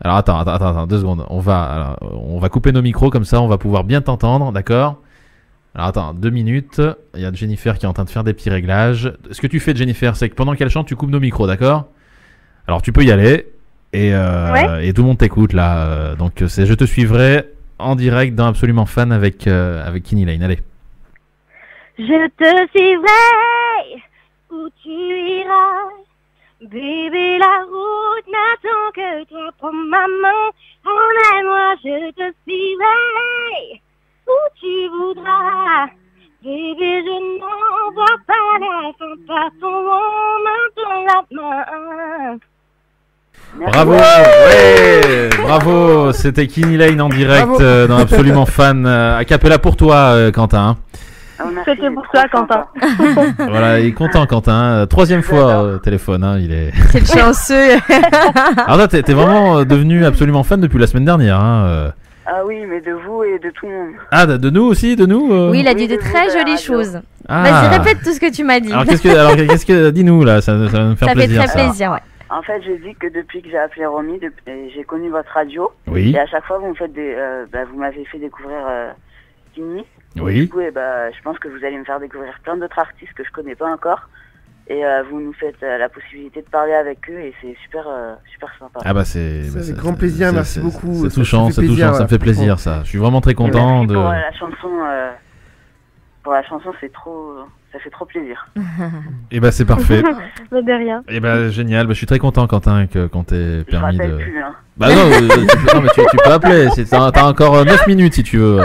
Alors attends, 2 secondes. On va couper nos micros comme ça, on va pouvoir bien t'entendre, d'accord? Alors attends, 2 minutes. Il y a Jennifer qui est en train de faire des petits réglages. Ce que tu fais, Jennifer, c'est que pendant qu'elle chante, tu coupes nos micros, d'accord? Alors tu peux y aller et tout le monde t'écoute là. Donc c'est Je te suivrai en direct dans Absolument Fan avec Kini Lane. Allez. Je te suivrai où tu iras, bébé, la route que toi, prends ma main. Emmène-moi, je te suivrai où tu voudras. Bébé, je n'en vois pas la fin, passons main dans la main. Bravo, ouais, bravo, c'était Kenny Lane en direct dans Absolument Fan. A cappella pour toi, Quentin. C'était pour toi, Quentin. Voilà, il est content, Quentin. Troisième fois au téléphone, hein, il est. Quel chanceux. Alors là, t'es vraiment devenu Absolument Fan depuis la semaine dernière. Hein. Ah oui, mais de vous et de tout le monde. Ah, de nous aussi, de nous. Oui, il a dit de très jolies choses. Ah. Vas-y, répète tout ce que tu m'as dit. Alors qu'est-ce que dis-nous là, ça va me faire plaisir. Ça fait très plaisir, ouais. En fait, j'ai dit que depuis que j'ai appelé Romy, j'ai connu votre radio. Oui. Et à chaque fois, vous me faites vous m'avez fait découvrir Kenny. Oui. Du coup, je pense que vous allez me faire découvrir plein d'autres artistes que je connais pas encore. Et vous nous faites la possibilité de parler avec eux et c'est super sympa. Ah bah c'est avec grand plaisir, merci beaucoup. C'est touchant, ça me fait plaisir ça. Je suis vraiment très content merci de. Pour la chanson, ça fait trop plaisir. Et bah c'est parfait. Mais de rien. Et bah génial, je suis très content Quentin qu'on t'ait permis de. Plus, hein. Bah non, mais tu peux appeler. T'as encore 9 minutes si tu veux.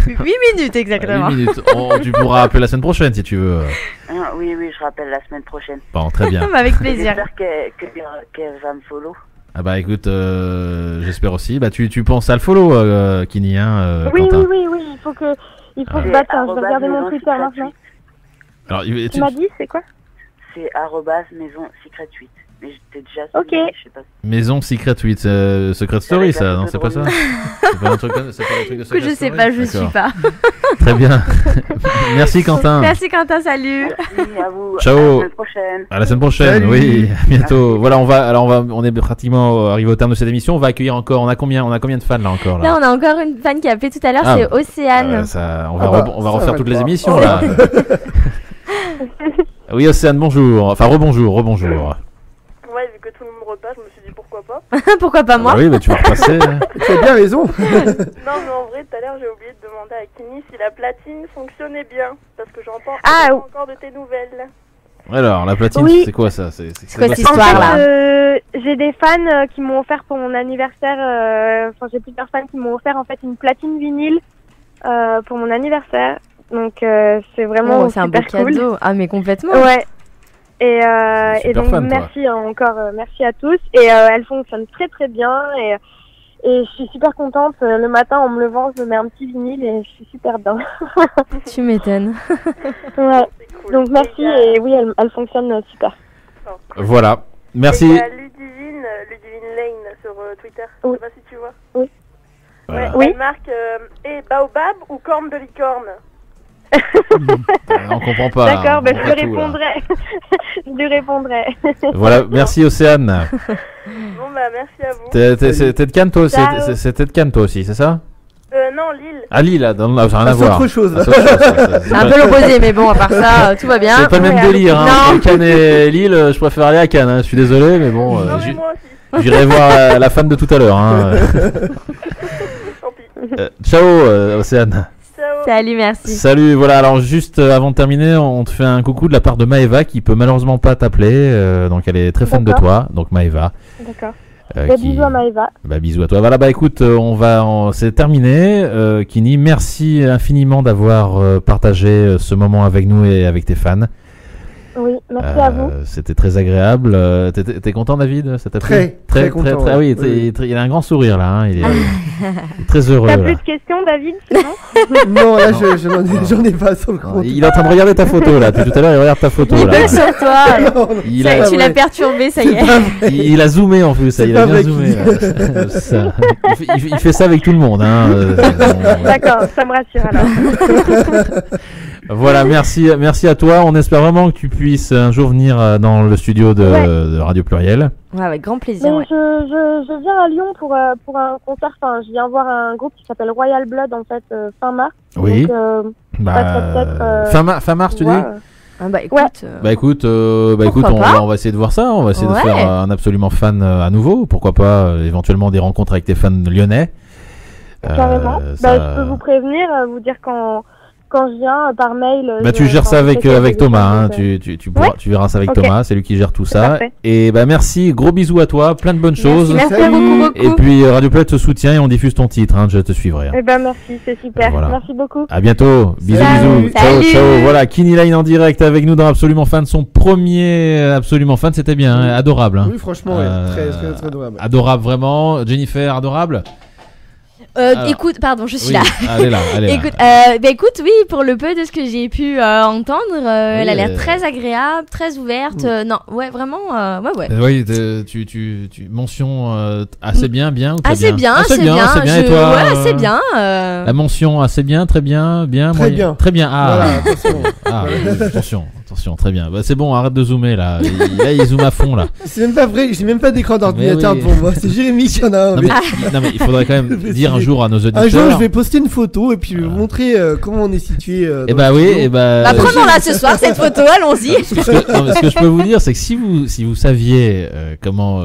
8 minutes exactement. 8 minutes. Tu pourras appeler la semaine prochaine si tu veux. Oui, je rappelle la semaine prochaine. Bon, très bien. Avec plaisir. J'espère qu'elle va me follow. Ah bah écoute, j'espère aussi. Bah tu penses à le follow, Kenny, hein, oui, Quentin. oui, il faut que je batte. Je vais regarder mon Twitter maintenant. Alors, tu m'as dit, c'est quoi? C'est @maison secret 8. Mais j'étais déjà. Ok. Je sais pas. Maison Secret 8, Secret Story, ça, non? C'est pas ça? C'est pas un truc de Secret Story? Je sais pas, je suis pas. Très bien. Merci Quentin. Merci Quentin, salut. Merci à vous. Ciao. À la semaine prochaine. À la semaine prochaine, Salut. oui, à bientôt. Voilà, on est pratiquement arrivé au terme de cette émission. On va accueillir encore, on a combien de fans là encore? Là, on a encore une fan qui a appelé tout à l'heure, c'est Océane. On va refaire toutes les émissions là. Oui, Océane, bonjour. Enfin, rebonjour. Ouais, vu que tout le monde repasse, je me suis dit pourquoi pas. Pourquoi pas moi? Oui, mais tu vas repasser. Tu as bien raison. Non, mais en vrai, tout à l'heure, j'ai oublié de demander à Kenny si la platine fonctionnait bien. Parce que j'entends pas encore de tes nouvelles. Alors, la platine, Oui. c'est quoi ça? C'est quoi cette histoire là? J'ai des fans qui m'ont offert pour mon anniversaire. Enfin, j'ai plusieurs fans qui m'ont offert en fait une platine vinyle pour mon anniversaire. Donc, c'est vraiment c'est un beau super cool. cadeau. Ah, mais complètement. Ouais. Et donc fan, merci encore, merci à tous. Et elle fonctionne très très bien et je suis super contente. Le matin en me levant, je me mets un petit vinyle et je suis super bien. Tu m'étonnes. Ouais. Cool. Donc merci et oui, elle fonctionne super. Voilà, merci. Il y a Ludivine Lane sur Twitter. Je sais pas si tu vois. Oui. Voilà. Oui. Elle marque Baobab ou corne de licorne. On comprend pas. D'accord, on je comprend lui tout, là. répondrai. Je lui répondrai. Voilà, merci Océane. Bon, bah, merci à vous. T'es de Cannes toi aussi? Ciao. C'était de Cannes toi aussi, c'est ça? Non, Lille. Ah, Lille, là, ça n'a rien à C'est voir. autre chose. C'est un peu l'opposé, mais bon, à part ça, tout va bien. C'est pas le même Ouais, délire. Hein. Non. Entre Cannes et Lille, je préfère aller à Cannes. Hein. Je suis désolé, mais bon, Non, mais moi aussi. j'irai voir la fan de tout à l'heure. Hein. Tant pis. Ciao, Océane. Ciao. Salut, merci. Salut, voilà, alors juste avant de terminer, on te fait un coucou de la part de Maëva qui peut malheureusement pas t'appeler, donc elle est très fan de D'accord. toi, donc Maëva. D'accord. Bisous à Maëva. Bah, bisous à toi. Voilà, bah écoute, c'est terminé. Kenny, merci infiniment d'avoir partagé ce moment avec nous et avec tes fans. Oui, merci à vous. C'était très agréable. T'es content, David? Ça t'a plu? Très content, très, oui, oui. il a un grand sourire là. Hein. Il est très heureux. T'as là. plus de questions, David? C'est bon? Non, là, j'en ai pas sur le compte. Il est en train de regarder ta photo là. Tout à l'heure, il regarde ta photo Il là. bug sur toi. Non, Tu l'as perturbé, ça y est. Il a zoomé en plus. Il a pas bien vrai zoomé. Là. Ça. Il fait ça avec tout le monde. Hein. D'accord, ça me rassure alors. Voilà, merci à toi. On espère vraiment que tu puisses un jour venir dans le studio de Radio Pluriel. Ouais, avec grand plaisir. Mais Ouais. je viens à Lyon pour un concert. Enfin, je viens voir un groupe qui s'appelle Royal Blood en fait fin mars. Oui. Donc, Fin mars, tu dis? Ah bah écoute. Bah écoute, pas on va essayer de voir ça. On va essayer de Ouais. faire un Absolument Fan à nouveau. Pourquoi pas éventuellement des rencontres avec tes fans lyonnais. Carrément. Ça- Je peux vous prévenir, vous dire quand quand je viens par mail. Tu gères ça avec Thomas. Hein. Tu verras ça avec Thomas. C'est lui qui gère tout ça. Parfait. Et merci. Gros bisous à toi. Plein de bonnes choses. Merci beaucoup. Et puis Radio Planète te soutient et on diffuse ton titre. Hein. Je te suivrai. Merci, c'est super. Voilà. Merci beaucoup. À bientôt. Bisous. Ciao. Voilà, Kenny Lane en direct avec nous dans Absolument Fan. Son premier Absolument Fan, c'était bien. Hein. Adorable. Hein. Oui, franchement, très adorable. Adorable, vraiment. Jennifer, adorable. Écoute, pardon, je suis oui, là. Elle est là. Écoute, oui, pour le peu de ce que j'ai pu entendre, elle a l'air très agréable, très ouverte. Non, ouais, vraiment, ouais. Oui, tu mention assez bien ou très assez bien. Assez bien. Et toi, ouais, assez bien. La mention assez bien, très bien, très bien. Très bien. Ah, voilà, attention, très bien. C'est bon, arrête de zoomer là. Il zoome à fond là. C'est même pas vrai, j'ai même pas d'écran d'ordinateur devant moi. C'est Jérémy qui en a un. Non mais il faudrait quand même dire un jour à nos auditeurs. Un jour, je vais poster une photo et puis je vais vous montrer comment on est situé. Prenons-la ce soir cette photo, allons-y. Ce que je peux vous dire, c'est que si vous saviez comment,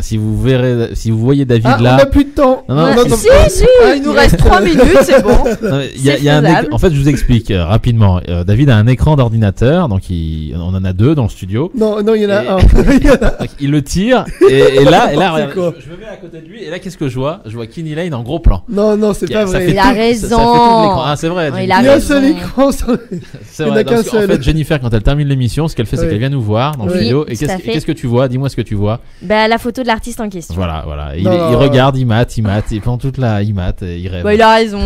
si vous voyez David là. On a plus de temps. Il nous reste 3 minutes, c'est bon. En fait, je vous explique rapidement. David a un écran d'ordinateur, donc on en a 2 dans le studio. Non, il y en a un. Il le tire et là, regarde, je me mets à côté de lui et là, qu'est-ce que je vois ? Je vois Kenny Lane en gros plan. Non, c'est pas vrai. Il a raison. C'est vrai. Il y a un seul écran. C'est vrai. En fait, Jennifer, quand elle termine l'émission, ce qu'elle fait, c'est qu'elle vient nous voir dans le studio. Et qu'est-ce que tu vois ? Dis-moi ce que tu vois. La photo de l'artiste en question. Voilà. Il regarde, il mate, et pendant toute il mate, il rêve. Il a raison.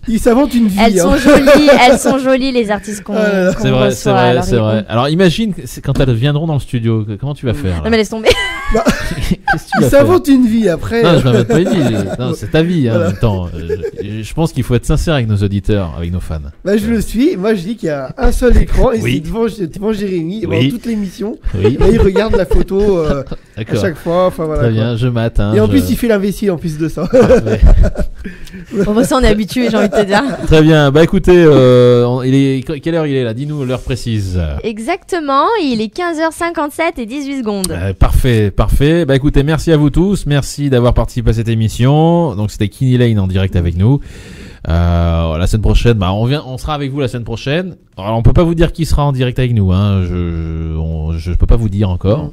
Il s'invente une vie. Elles sont jolies les artistes qu'on reçoit. C'est vrai. Alors imagine quand elles viendront dans le studio, comment tu vas faire ? Non mais laisse tomber. Il s'invente une vie après. Non, je m'invente pas une vie. Non, c'est ta vie en même temps. Je pense qu'il faut être sincère avec nos auditeurs, avec nos fans. Je le suis. Moi, je dis qu'il y a un seul écran et c'est devant Jérémy pendant toute l'émission. Oui. Et il regarde la photo à chaque fois. Enfin, voilà, très bien, je mate. Et en plus, il fait l'imbécile en plus de ça. Ça, on est habitué, j'ai envie de te dire. Très bien. Écoutez, quelle heure il est là ? Dis-nous l'heure précise. Exactement. Il est 15h57 et 18 secondes. Parfait. Écoutez, merci à vous tous. Merci d'avoir participé à cette émission. Donc, c'était Kenny Lane en direct avec nous. La semaine prochaine, on sera avec vous la semaine prochaine. Alors, on peut pas vous dire qui sera en direct avec nous. Hein. Je peux pas vous dire encore.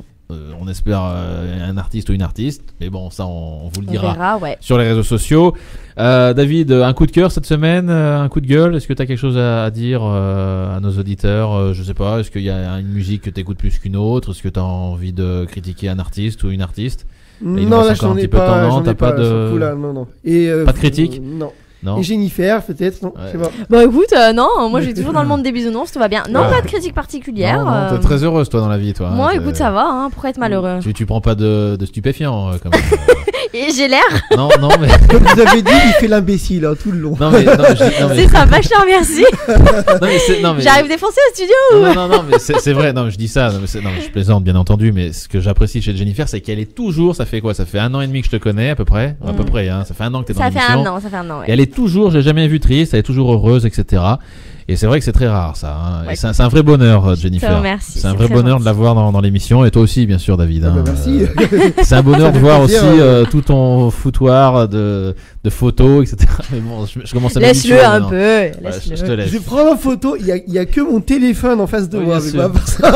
On espère un artiste ou une artiste, mais bon, ça on vous le dira sur les réseaux sociaux. David, un coup de cœur cette semaine, un coup de gueule. Est-ce que tu as quelque chose à dire à nos auditeurs ? Je sais pas, est-ce qu'il y a une musique que tu écoutes plus qu'une autre ? Est-ce que tu as envie de critiquer un artiste ou une artiste ? Non, là j'en ai pas. Pas de critique ? Non. Et Jennifer, peut-être, non, je sais pas. Écoute, non, moi j'ai toujours dans le monde des bisounours, tout va bien. Non, pas de critique particulière. Non, t'es très heureuse toi dans la vie, toi. Moi, écoute, ça va, pourquoi être malheureux ? Tu prends pas de stupéfiants quand même. Et j'ai l'air. Non, mais. Comme vous avez dit, il fait l'imbécile tout le long. Non, mais. C'est ça, vachement merci. J'arrive défoncé au studio. Non, mais c'est vrai. Non, je dis ça. Non, je plaisante, bien entendu. Mais ce que j'apprécie chez Jennifer, c'est qu'elle est toujours. Ça fait quoi ? Ça fait 1 an et demi que je te connais, à peu près. À peu près, hein. Ça fait 1 an que t'es dans l'émission. Ça fait un an. Et elle est toujours. J'ai jamais vu triste. Elle est toujours heureuse, etc. Et c'est vrai que c'est très rare, ça. Hein. Ouais. C'est un vrai bonheur, Jennifer. Merci, c'est un vrai bonheur de la voir dans l'émission. Et toi aussi, bien sûr, David. Hein. Merci. C'est un bonheur de voir aussi tout ton foutoir de photos, etc. Mais bon, je commence à m'habituer. Laisse-le un peu. Laisse-le. Je te laisse. Je prends la photo. Il y a que mon téléphone en face de moi. Avec moi pour ça.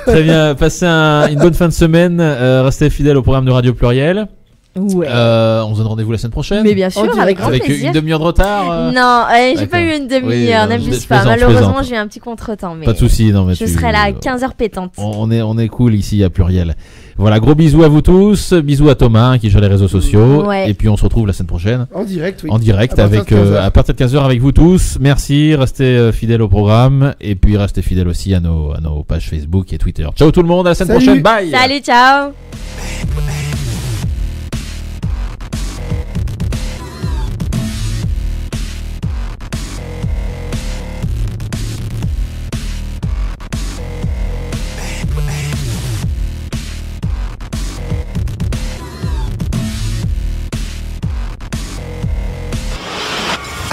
Très bien. Passez une bonne fin de semaine. Restez fidèles au programme de Radio Pluriel. Ouais. On se donne rendez-vous la semaine prochaine. Mais bien sûr, avec grand plaisir. Avec une demi-heure de retard. Non, j'ai pas eu une demi-heure, n'abuse pas. Malheureusement, j'ai eu un petit contretemps. Mais pas de soucis, non mais je serai là à 15h pétante. On est cool ici à Pluriel. Voilà, gros bisous à vous tous, bisous à Thomas qui gère les réseaux sociaux. Ouais. Et puis on se retrouve la semaine prochaine. En direct, oui. En direct à partir de 15h avec vous tous. Merci, restez fidèles au programme et puis restez fidèles aussi à nos pages Facebook et Twitter. Ciao tout le monde, à la semaine prochaine. Bye. Salut, ciao.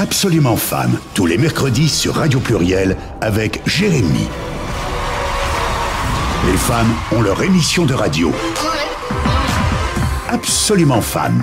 Absolument Fan, tous les mercredis sur Radio Pluriel avec Jérémy. Les fans ont leur émission de radio. Absolument Fan.